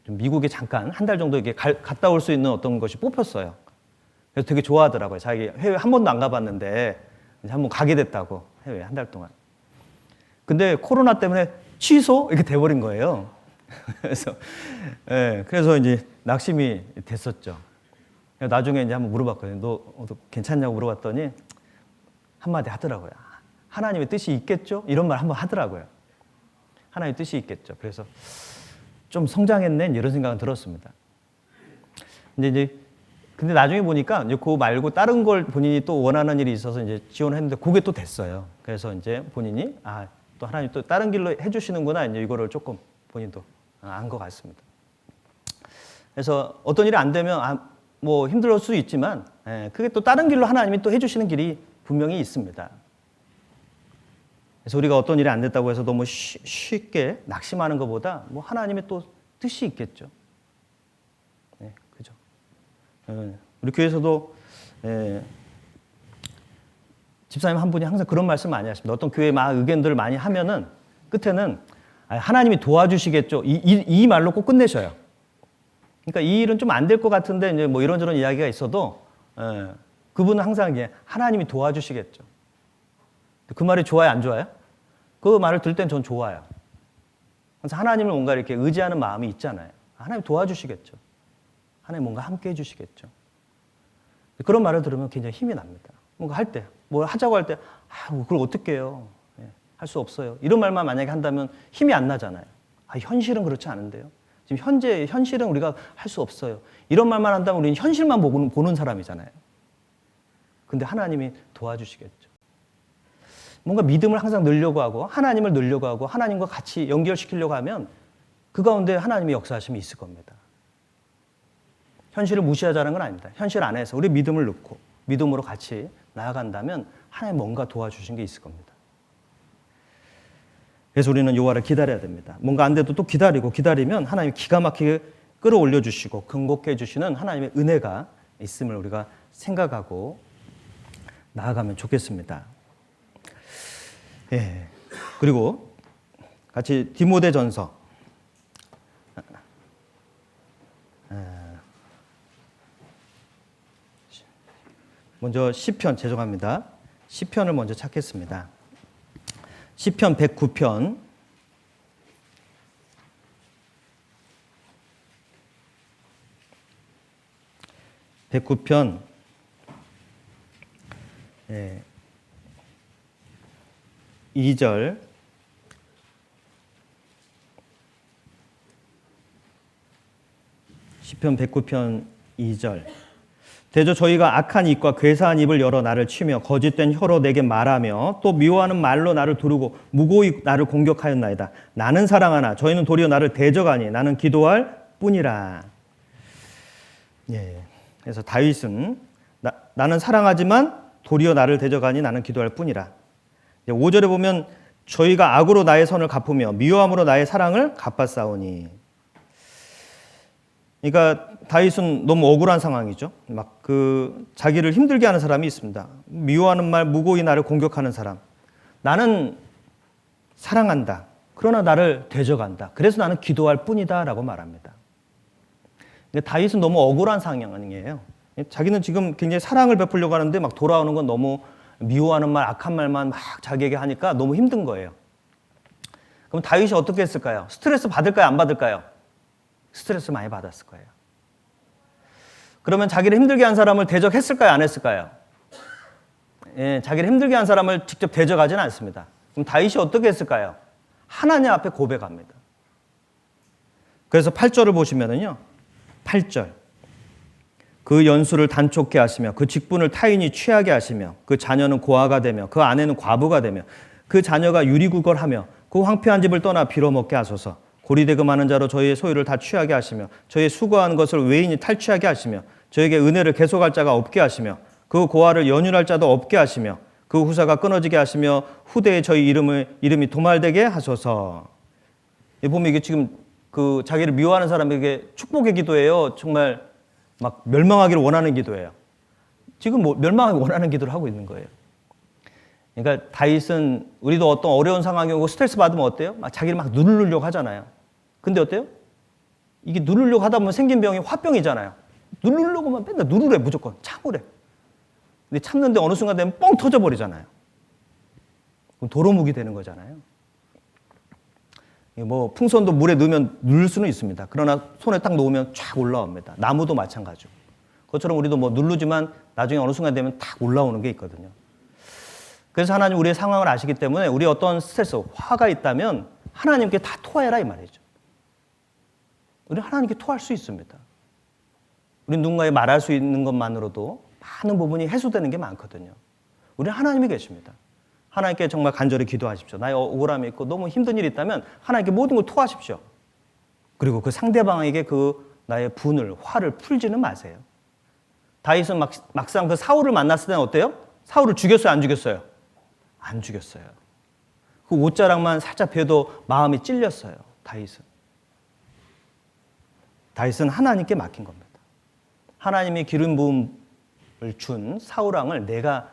좀 미국에 잠깐 한 달 정도 이렇게 갔다 올 수 있는 어떤 것이 뽑혔어요. 그래서 되게 좋아하더라고요. 자기 해외 한 번도 안 가봤는데 이제 한번 가게 됐다고 해외 한 달 동안. 근데 코로나 때문에 취소 이렇게 돼버린 거예요. 그래서 이제 낙심이 됐었죠. 나중에 이제 한번 물어봤거든요. 너 괜찮냐고 물어봤더니 한마디 하더라고요. 하나님의 뜻이 있겠죠? 이런 말 한번 하더라고요. 하나님의 뜻이 있겠죠. 그래서 좀 성장했네 이런 생각은 들었습니다. 근데 나중에 보니까 이제 그거 말고 다른 걸 본인이 또 원하는 일이 있어서 이제 지원했는데 그게 또 됐어요. 그래서 이제 본인이 또 하나님 또 다른 길로 해주시는구나 이제 이거를 조금 본인도 안 것 같습니다. 그래서 어떤 일이 안 되면 힘들 수 있지만 그게 또 다른 길로 하나님이 또 해주시는 길이 분명히 있습니다. 그래서 우리가 어떤 일이 안 됐다고 해서 너무 쉽게 낙심하는 것보다 하나님의 또 뜻이 있겠죠. 네, 그죠. 우리 교회에서도 집사님 한 분이 항상 그런 말씀 많이 하십니다. 어떤 교회 막 의견들을 많이 하면은 끝에는 하나님이 도와주시겠죠. 이 말로 꼭 끝내셔요. 그러니까 이 일은 좀 안 될 것 같은데 이제 이런저런 이야기가 있어도 그분은 항상 이제 하나님이 도와주시겠죠. 그 말이 좋아요, 안 좋아요? 그 말을 들을 땐 전 좋아요. 그래서 하나님을 뭔가 이렇게 의지하는 마음이 있잖아요. 하나님 도와주시겠죠. 하나님 뭔가 함께 해주시겠죠. 그런 말을 들으면 굉장히 힘이 납니다. 뭔가 할 때, 뭘 하자고 할 때, 그걸 어떻게 해요? 할 수 없어요. 이런 말만 만약에 한다면 힘이 안 나잖아요. 현실은 그렇지 않은데요. 지금 현실은 우리가 할 수 없어요. 이런 말만 한다면 우리는 현실만 보는 사람이잖아요. 근데 하나님이 도와주시겠죠. 뭔가 믿음을 항상 늘려고 하고 하나님을 늘려고 하고 하나님과 같이 연결시키려고 하면 그 가운데 하나님의 역사하심이 있을 겁니다. 현실을 무시하자는 건 아닙니다. 현실 안에서 우리 믿음을 넣고 믿음으로 같이 나아간다면 하나님 뭔가 도와주신 게 있을 겁니다. 그래서 우리는 여호와를 기다려야 됩니다. 뭔가 안 돼도 또 기다리면 하나님이 기가 막히게 끌어올려 주시고 긍복해 주시는 하나님의 은혜가 있음을 우리가 생각하고 나아가면 좋겠습니다. 그리고 같이 디모데전서 먼저 시편, 죄송합니다. 시편을 먼저 찾겠습니다. 시편 109편. 예, 2절. 시편 109편 2절. 대저 저희가 악한 입과 괴사한 입을 열어 나를 치며 거짓된 혀로 내게 말하며 또 미워하는 말로 나를 두르고 무고히 나를 공격하였나이다. 나는 사랑하나 저희는 도리어 나를 대적하니 나는 기도할 뿐이라. 예. 그래서 다윗은 나는 사랑하지만 도리어 나를 대적하니 나는 기도할 뿐이라. 5절에 보면 저희가 악으로 나의 선을 갚으며 미워함으로 나의 사랑을 갚았사오니. 그러니까 다윗은 너무 억울한 상황이죠. 막 자기를 힘들게 하는 사람이 있습니다. 미워하는 말, 무고히 나를 공격하는 사람. 나는 사랑한다. 그러나 나를 대적한다. 그래서 나는 기도할 뿐이다라고 말합니다. 근데 다윗은 너무 억울한 상황이에요. 자기는 지금 굉장히 사랑을 베풀려고 하는데 막 돌아오는 건 너무 미워하는 말, 악한 말만 막 자기에게 하니까 너무 힘든 거예요. 그럼 다윗이 어떻게 했을까요? 스트레스 받을까요? 안 받을까요? 스트레스 많이 받았을 거예요. 그러면 자기를 힘들게 한 사람을 대적했을까요? 안 했을까요? 예, 자기를 힘들게 한 사람을 직접 대적하지는 않습니다. 그럼 다윗이 어떻게 했을까요? 하나님 앞에 고백합니다. 그래서 8절을 보시면은요. 8절. 그 연수를 단촉케 하시며 그 직분을 타인이 취하게 하시며 그 자녀는 고아가 되며 그 아내는 과부가 되며 그 자녀가 유리구걸하며 그 황폐한 집을 떠나 빌어먹게 하소서. 고리대금하는 자로 저희의 소유를 다 취하게 하시며 저희의 수고한 것을 외인이 탈취하게 하시며 저에게 은혜를 계속할 자가 없게 하시며 그 고아를 연율할 자도 없게 하시며 그 후사가 끊어지게 하시며 후대에 저희 이름이 도말되게 하소서. 보면 이게 지금 자기를 미워하는 사람에게 축복의 기도예요. 정말 막 멸망하기를 원하는 기도예요. 지금 멸망하기 원하는 기도를 하고 있는 거예요. 그러니까 다윗은 우리도 어떤 어려운 상황이 오고 스트레스 받으면 어때요? 자기를 막 누르려고 하잖아요. 근데 어때요? 이게 누르려고 하다 보면 생긴 병이 화병이잖아요. 누르려고만 맨날 누르래 무조건. 참으래. 근데 참는데 어느 순간 되면 뻥 터져버리잖아요. 그럼 도루묵이 되는 거잖아요. 풍선도 물에 넣으면 누를 수는 있습니다. 그러나 손에 딱 놓으면 쫙 올라옵니다. 나무도 마찬가지고. 그것처럼 우리도 누르지만 나중에 어느 순간 되면 탁 올라오는 게 있거든요. 그래서 하나님 우리의 상황을 아시기 때문에 우리 어떤 스트레스, 화가 있다면 하나님께 다 토해라 이 말이죠. 우리는 하나님께 토할 수 있습니다. 우리는 누군가에 말할 수 있는 것만으로도 많은 부분이 해소되는 게 많거든요. 우리는 하나님이 계십니다. 하나님께 정말 간절히 기도하십시오. 나의 억울함이 있고 너무 힘든 일이 있다면 하나님께 모든 걸 토하십시오. 그리고 그 상대방에게 나의 분을, 화를 풀지는 마세요. 다윗은 막상 그 사울을 만났을 때는 어때요? 사울을 죽였어요? 안 죽였어요? 안 죽였어요. 그 옷자락만 살짝 베도 마음이 찔렸어요. 다윗은 하나님께 맡긴 겁니다. 하나님이 기름 부음을 준 사울 왕을 내가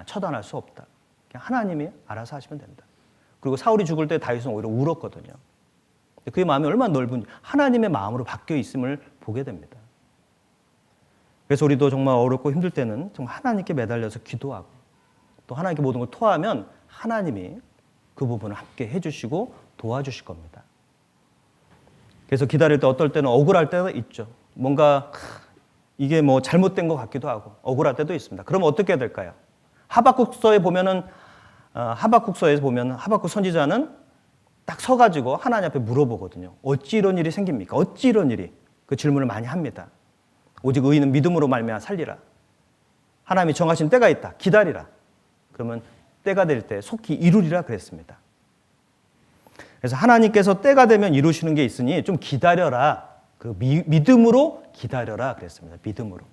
처단할 수 없다. 그냥 하나님이 알아서 하시면 된다. 그리고 사울이 죽을 때 다윗은 오히려 울었거든요. 그의 마음이 얼마나 넓은지 하나님의 마음으로 바뀌어 있음을 보게 됩니다. 그래서 우리도 정말 어렵고 힘들 때는 정말 하나님께 매달려서 기도하고 또 하나님께 모든 걸 토하면 하나님이 그 부분을 함께 해주시고 도와주실 겁니다. 그래서 기다릴 때 어떨 때는 억울할 때도 있죠. 뭔가 이게 잘못된 것 같기도 하고 억울할 때도 있습니다. 그럼 어떻게 해야 될까요? 하박국서에서 보면 하박국 선지자는 딱 서가지고 하나님 앞에 물어보거든요. 어찌 이런 일이 생깁니까? 어찌 이런 일이? 그 질문을 많이 합니다. 오직 의인은 믿음으로 말미암아 살리라. 하나님이 정하신 때가 있다. 기다리라. 그러면 때가 될 때 속히 이루리라 그랬습니다. 그래서 하나님께서 때가 되면 이루시는 게 있으니 좀 기다려라. 믿음으로 기다려라 그랬습니다. 믿음으로.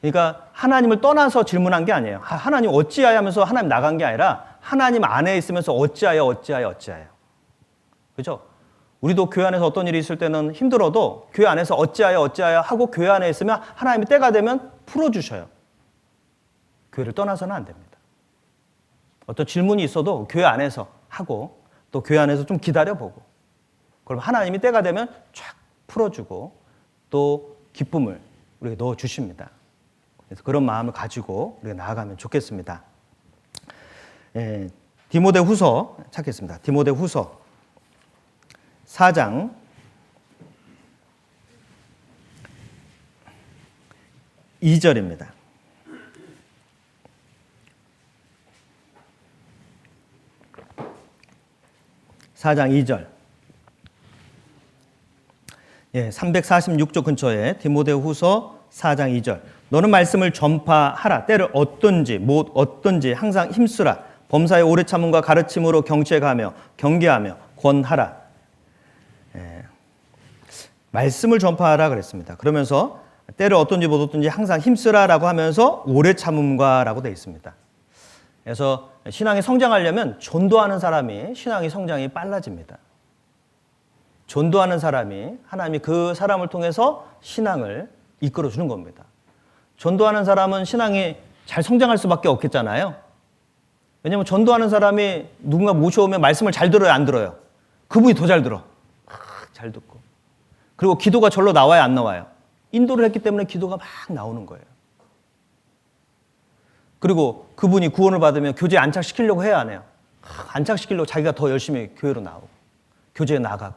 그러니까 하나님을 떠나서 질문한 게 아니에요. 하나님 어찌하여 하면서 하나님 나간 게 아니라 하나님 안에 있으면서 어찌하여. 그렇죠? 우리도 교회 안에서 어떤 일이 있을 때는 힘들어도 교회 안에서 어찌하여 하고 교회 안에 있으면 하나님이 때가 되면 풀어주셔요. 교회를 떠나서는 안 됩니다. 어떤 질문이 있어도 교회 안에서 하고 또 교회 안에서 좀 기다려보고 그럼 하나님이 때가 되면 쫙 풀어주고 또 기쁨을 우리에게 넣어주십니다. 그래서 그런 마음을 가지고 우리가 나아가면 좋겠습니다. 디모데후서 찾겠습니다. 디모데후서 4장 2절입니다. (4장 2절) 346조 근처에 디모데후서 4장 2절. 너는 말씀을 전파하라. 때를 어떤지 못 어떤지 항상 힘쓰라. 범사의 오래 참음과 가르침으로 경책하며 경계하며 권하라. 말씀을 전파하라 그랬습니다. 그러면서 때를 어떤지 못 어떤지 항상 힘쓰라라고 하면서 오래 참음과라고 되어 있습니다. 그래서 신앙이 성장하려면 전도하는 사람이 신앙의 성장이 빨라집니다. 전도하는 사람이 하나님이 그 사람을 통해서 신앙을 이끌어 주는 겁니다. 전도하는 사람은 신앙이 잘 성장할 수밖에 없겠잖아요. 왜냐하면 전도하는 사람이 누군가 모셔오면 말씀을 잘 들어요, 안 들어요? 그분이 더 잘 들어. 잘 듣고. 그리고 기도가 절로 나와요, 안 나와요? 인도를 했기 때문에 기도가 막 나오는 거예요. 그리고 그분이 구원을 받으면 교제에 안착시키려고 해야 안 해요? 안착시키려고 자기가 더 열심히 교회로 나오고 교제에 나가고.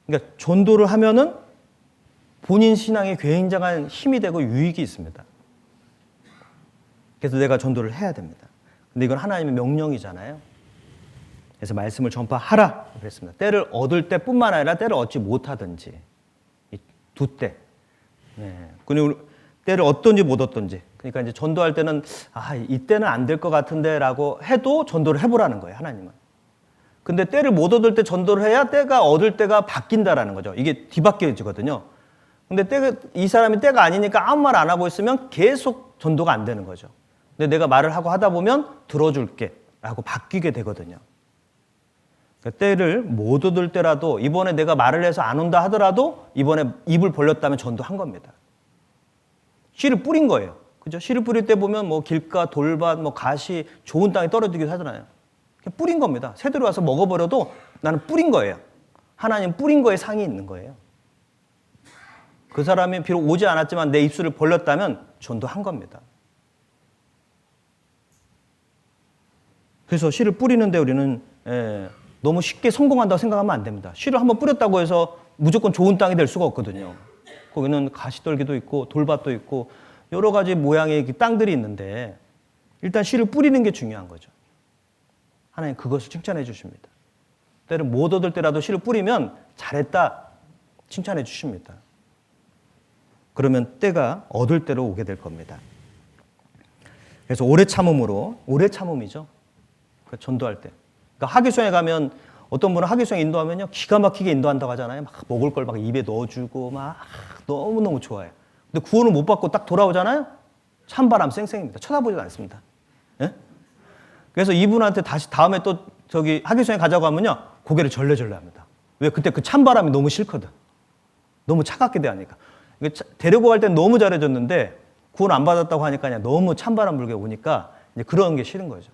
그러니까 전도를 하면은 본인 신앙에 굉장한 힘이 되고 유익이 있습니다. 그래서 내가 전도를 해야 됩니다. 근데 이건 하나님의 명령이잖아요. 그래서 말씀을 전파하라 그랬습니다. 때를 얻을 때뿐만 아니라 때를 얻지 못하든지 이 두 때. 그리고 때를 얻든지 못 얻든지. 그러니까 이제 전도할 때는 이때는 안 될 것 같은데라고 해도 전도를 해보라는 거예요, 하나님은. 근데 때를 못 얻을 때 전도를 해야 때가 얻을 때가 바뀐다라는 거죠. 이게 뒤바뀌어지거든요. 근데 이 사람이 때가 아니니까 아무 말 안 하고 있으면 계속 전도가 안 되는 거죠. 근데 내가 말을 하다 보면 들어줄게 라고 바뀌게 되거든요. 그러니까 때를 못 얻을 때라도 이번에 내가 말을 해서 안 온다 하더라도 이번에 입을 벌렸다면 전도한 겁니다. 씨를 뿌린 거예요. 그죠? 씨를 뿌릴 때 보면 뭐 길가, 돌밭, 뭐 가시, 좋은 땅에 떨어지기도 하잖아요. 그냥 뿌린 겁니다. 새들이 와서 먹어버려도 나는 뿌린 거예요. 하나님 뿌린 거에 상이 있는 거예요. 그 사람이 비록 오지 않았지만 내 입술을 벌렸다면 전도한 겁니다. 그래서 씨를 뿌리는데 우리는 너무 쉽게 성공한다고 생각하면 안 됩니다. 씨를 한번 뿌렸다고 해서 무조건 좋은 땅이 될 수가 없거든요. 거기는 가시떨기도 있고 돌밭도 있고 여러 가지 모양의 땅들이 있는데 일단 씨를 뿌리는 게 중요한 거죠. 하나님 그것을 칭찬해 주십니다. 때를 못 얻을 때라도 씨를 뿌리면 잘했다 칭찬해 주십니다. 그러면 때가 얻을 때로 오게 될 겁니다. 그래서 오래 참음으로, 오래 참음이죠. 전도할 때. 그러니까 하기수양에 가면 어떤 분은 하기수양 인도하면요 기가 막히게 인도한다고 하잖아요. 막 먹을 걸 막 입에 넣어주고 막 너무너무 좋아해요. 근데 구원을 못 받고 딱 돌아오잖아요. 찬바람 쌩쌩입니다. 쳐다보지도 않습니다. 예? 그래서 이분한테 다시 다음에 또 저기 하기수양에 가자고 하면요 고개를 절레절레합니다. 왜? 그때 그 찬바람이 너무 싫거든. 너무 차갑게 대하니까. 데리고 갈 땐 너무 잘해줬는데 구원 안 받았다고 하니까 그냥 너무 찬바람 불게 오니까 이제 그런 게 싫은 거죠.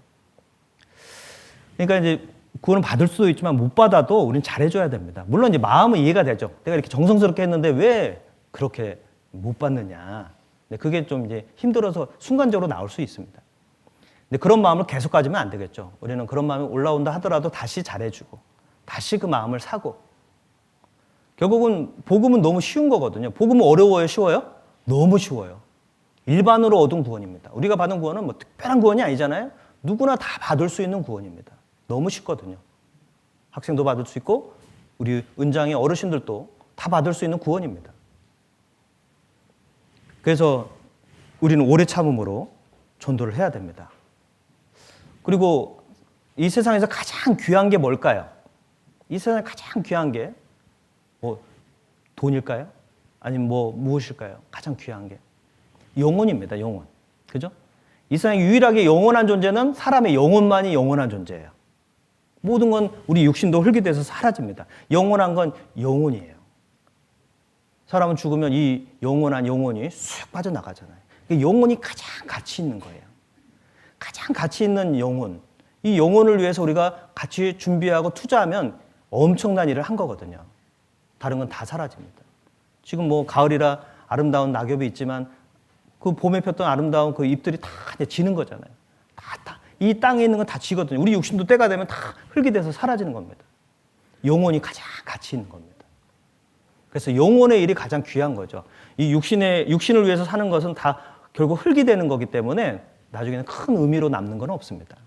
그러니까 이제 구원을 받을 수도 있지만 못 받아도 우리는 잘해줘야 됩니다. 물론 이제 마음은 이해가 되죠. 내가 이렇게 정성스럽게 했는데 왜 그렇게 못 받느냐. 그게 좀 이제 힘들어서 순간적으로 나올 수 있습니다. 근데 그런 마음을 계속 가지면 안 되겠죠. 우리는 그런 마음이 올라온다 하더라도 다시 잘해주고 다시 그 마음을 사고. 결국은 복음은 너무 쉬운 거거든요. 복음은 어려워요, 쉬워요? 너무 쉬워요. 일반으로 얻은 구원입니다. 우리가 받은 구원은 뭐 특별한 구원이 아니잖아요. 누구나 다 받을 수 있는 구원입니다. 너무 쉽거든요. 학생도 받을 수 있고 우리 은장의 어르신들도 다 받을 수 있는 구원입니다. 그래서 우리는 오래 참음으로 전도를 해야 됩니다. 그리고 이 세상에서 가장 귀한 게 뭘까요? 이 세상에 가장 귀한 게 뭐 돈일까요? 아니면 뭐 무엇일까요? 가장 귀한 게 영혼입니다. 영혼. 그죠? 이 세상에 유일하게 영원한 존재는 사람의 영혼만이 영원한 존재예요. 모든 건 우리 육신도 흙이 돼서 사라집니다. 영원한 건 영혼이에요. 사람은 죽으면 이 영원한 영혼이 쑥 빠져나가잖아요. 영혼이 가장 가치 있는 거예요. 가장 가치 있는 영혼. 이 영혼을 위해서 우리가 같이 준비하고 투자하면 엄청난 일을 한 거거든요. 다른 건 다 사라집니다. 지금 뭐 가을이라 아름다운 낙엽이 있지만 그 봄에 폈던 아름다운 그 잎들이 다 이제 지는 거잖아요. 이 땅에 있는 건 다 지거든요. 우리 육신도 때가 되면 다 흙이 돼서 사라지는 겁니다. 영혼이 가장 가치 있는 겁니다. 그래서 영혼의 일이 가장 귀한 거죠. 이 육신을 위해서 사는 것은 다 결국 흙이 되는 거기 때문에 나중에는 큰 의미로 남는 건 없습니다.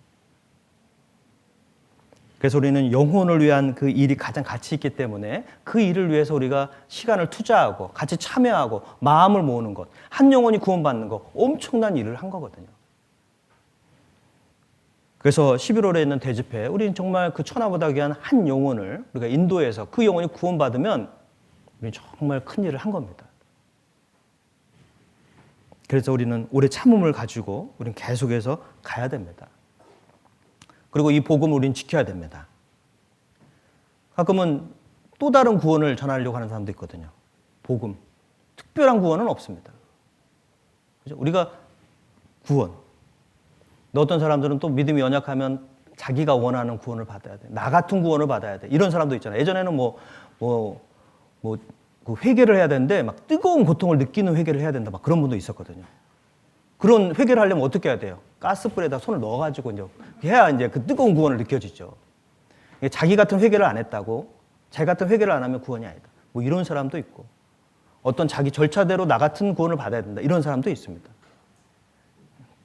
그래서 우리는 영혼을 위한 그 일이 가장 가치 있기 때문에 그 일을 위해서 우리가 시간을 투자하고 같이 참여하고 마음을 모으는 것, 한 영혼이 구원받는 것, 엄청난 일을 한 거거든요. 그래서 11월에 있는 대집회, 우리는 정말 그 천하보다 귀한 한 영혼을 우리가 인도해서 그 영혼이 구원받으면 우리는 정말 큰 일을 한 겁니다. 그래서 우리는 오래 참음을 가지고 우리는 계속해서 가야 됩니다. 그리고 이 복음을 우리는 지켜야 됩니다. 가끔은 또 다른 구원을 전하려고 하는 사람도 있거든요. 복음. 특별한 구원은 없습니다. 그죠? 우리가 구원. 어떤 사람들은 또 믿음이 연약하면 자기가 원하는 구원을 받아야 돼. 나 같은 구원을 받아야 돼. 이런 사람도 있잖아요. 예전에는 그 회개를 해야 되는데 막 뜨거운 고통을 느끼는 회개를 해야 된다. 막 그런 분도 있었거든요. 그런 회개를 하려면 어떻게 해야 돼요? 가스불에다 손을 넣어가지고 이제 해야 이제 그 뜨거운 구원을 느껴지죠. 자기 같은 회개를 안 했다고, 자기 같은 회개를 안 하면 구원이 아니다. 뭐 이런 사람도 있고, 어떤 자기 절차대로 나 같은 구원을 받아야 된다. 이런 사람도 있습니다.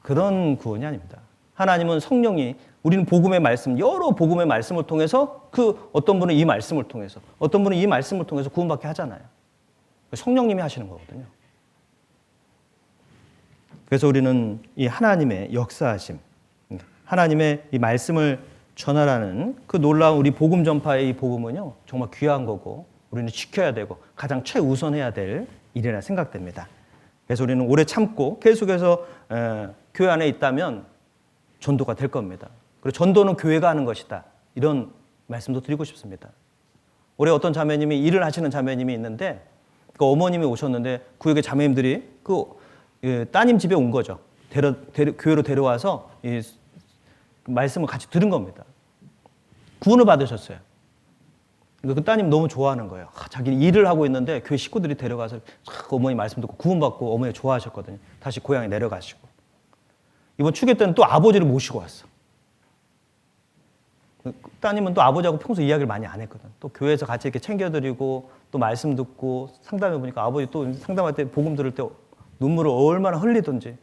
그런 구원이 아닙니다. 하나님은 성령이, 우리는 복음의 말씀, 여러 복음의 말씀을 통해서 그 어떤 분은 이 말씀을 통해서, 어떤 분은 이 말씀을 통해서 구원받게 하잖아요. 성령님이 하시는 거거든요. 그래서 우리는 이 하나님의 역사하심, 하나님의 이 말씀을 전하라는 그 놀라운 우리 복음 전파의 이 복음은요, 정말 귀한 거고 우리는 지켜야 되고 가장 최우선해야 될 일이라 생각됩니다. 그래서 우리는 오래 참고 계속해서 교회 안에 있다면 전도가 될 겁니다. 그리고 전도는 교회가 하는 것이다. 이런 말씀도 드리고 싶습니다. 올해 어떤 자매님이 일을 하시는 자매님이 있는데 그 어머님이 오셨는데 구역의 자매님들이 그 따님 집에 온 거죠. 교회로 데려와서 이 말씀을 같이 들은 겁니다. 구원을 받으셨어요. 그 따님 너무 좋아하는 거예요. 자기 일을 하고 있는데 교회 식구들이 데려가서 어머니 말씀 듣고 구원받고 어머니 좋아하셨거든요. 다시 고향에 내려가시고. 이번 추계 때는 또 아버지를 모시고 왔어. 따님은 또 아버지하고 평소 이야기를 많이 안 했거든. 또 교회에서 같이 이렇게 챙겨드리고 또 말씀 듣고 상담해 보니까 아버지 또 상담할 때 복음 들을 때 눈물을 얼마나 흘리던지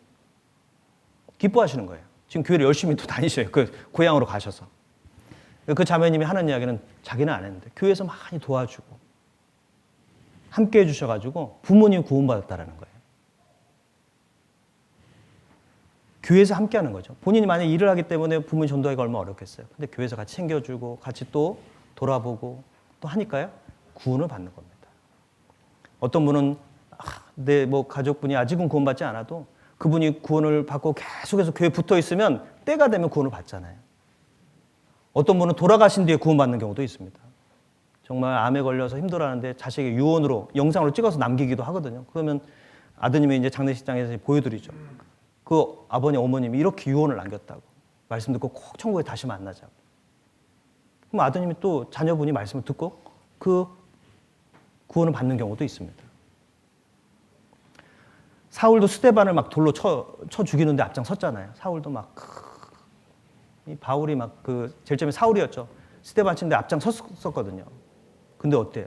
기뻐하시는 거예요. 지금 교회를 열심히 또 다니셔요. 그 고향으로 가셔서. 그 자매님이 하는 이야기는 자기는 안 했는데 교회에서 많이 도와주고 함께 해주셔가지고 부모님 구원받았다라는 거예요. 교회에서 함께 하는 거죠. 본인이 만약에 일을 하기 때문에 부모님 전도하기가 얼마나 어렵겠어요. 근데 교회에서 같이 챙겨주고 같이 또 돌아보고 또 하니까요. 구원을 받는 겁니다. 어떤 분은 내 가족분이 아직은 구원받지 않아도 그분이 구원을 받고 계속해서 교회에 붙어 있으면 때가 되면 구원을 받잖아요. 어떤 분은 돌아가신 뒤에 구원받는 경우도 있습니다. 정말 암에 걸려서 힘들어하는데 자식의 유언으로 영상으로 찍어서 남기기도 하거든요. 그러면 아드님이 이제 장례식장에서 보여드리죠. 그 아버님, 어머님이 이렇게 유언을 남겼다고. 말씀 듣고 꼭 천국에 다시 만나자고. 그럼 아드님이 또 자녀분이 말씀을 듣고 그 구원을 받는 경우도 있습니다. 사울도 스데반을 막 돌로 쳐 죽이는데 앞장섰잖아요. 사울도 이 바울이 제일 처음에 사울이었죠. 스데반 치는데 앞장섰었거든요. 근데 어때요?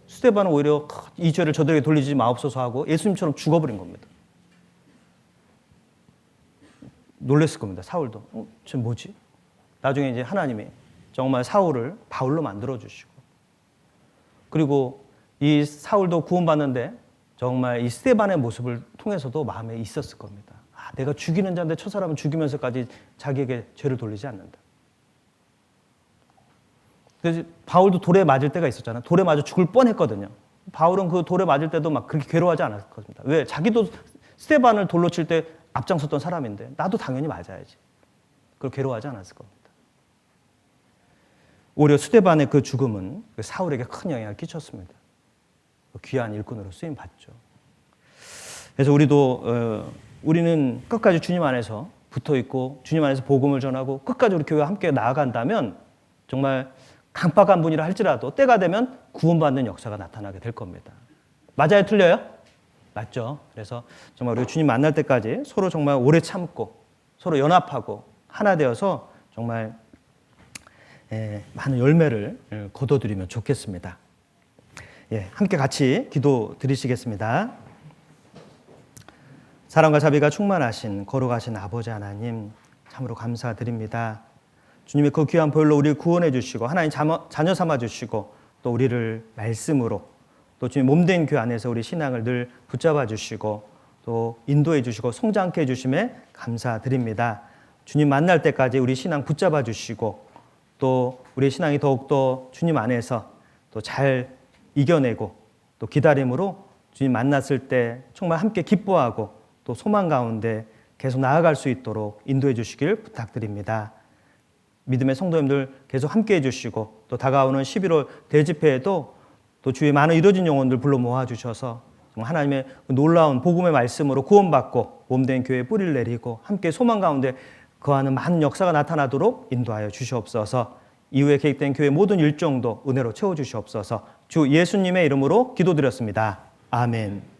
스데반은 오히려 이 죄를 저들에게 돌리지 마옵소서 하고 예수님처럼 죽어버린 겁니다. 놀랬을 겁니다. 사울도. 저 뭐지? 나중에 이제 하나님이 정말 사울을 바울로 만들어주시고 그리고 이 사울도 구원받는데 정말 이 스데반의 모습을 통해서도 마음에 있었을 겁니다. 내가 죽이는 자인데 저 사람은 죽이면서까지 자기에게 죄를 돌리지 않는다. 그래서 바울도 돌에 맞을 때가 있었잖아요. 돌에 맞아 죽을 뻔했거든요. 바울은 그 돌에 맞을 때도 막 그렇게 괴로워하지 않았을 겁니다. 왜? 자기도 스데반을 돌로 칠 때 앞장섰던 사람인데 나도 당연히 맞아야지. 그걸 괴로워하지 않았을 겁니다. 오히려 스데반의 그 죽음은 사울에게 큰 영향을 끼쳤습니다. 귀한 일꾼으로 쓰임 받죠. 그래서 우리는 끝까지 주님 안에서 붙어 있고 주님 안에서 복음을 전하고 끝까지 우리 교회와 함께 나아간다면 정말 강박한 분이라 할지라도 때가 되면 구원받는 역사가 나타나게 될 겁니다. 맞아요? 틀려요? 맞죠? 그래서 정말 우리 주님 만날 때까지 서로 정말 오래 참고 서로 연합하고 하나 되어서 정말 많은 열매를 거둬들이면 좋겠습니다. 함께 같이 기도 드리시겠습니다. 사랑과 자비가 충만하신 거룩하신 아버지 하나님 참으로 감사드립니다. 주님의 그 귀한 보혈로 우리를 구원해 주시고 하나님 자녀 삼아 주시고 또 우리를 말씀으로 또 주님 몸된 교회 안에서 우리 신앙을 늘 붙잡아 주시고 또 인도해 주시고 성장케 해 주심에 감사드립니다. 주님 만날 때까지 우리 신앙 붙잡아 주시고 또 우리 신앙이 더욱더 주님 안에서 또 잘 이겨내고 또 기다림으로 주님 만났을 때 정말 함께 기뻐하고 또 소망 가운데 계속 나아갈 수 있도록 인도해 주시길 부탁드립니다. 믿음의 성도님들 계속 함께 해주시고 또 다가오는 11월 대집회에도 또 주의 많은 이루어진 영혼들 불러 모아주셔서 하나님의 놀라운 복음의 말씀으로 구원받고 몸된 교회에 뿌리를 내리고 함께 소망 가운데 거하는 많은 역사가 나타나도록 인도하여 주시옵소서. 이후에 계획된 교회 모든 일정도 은혜로 채워주시옵소서. 주 예수님의 이름으로 기도드렸습니다. 아멘.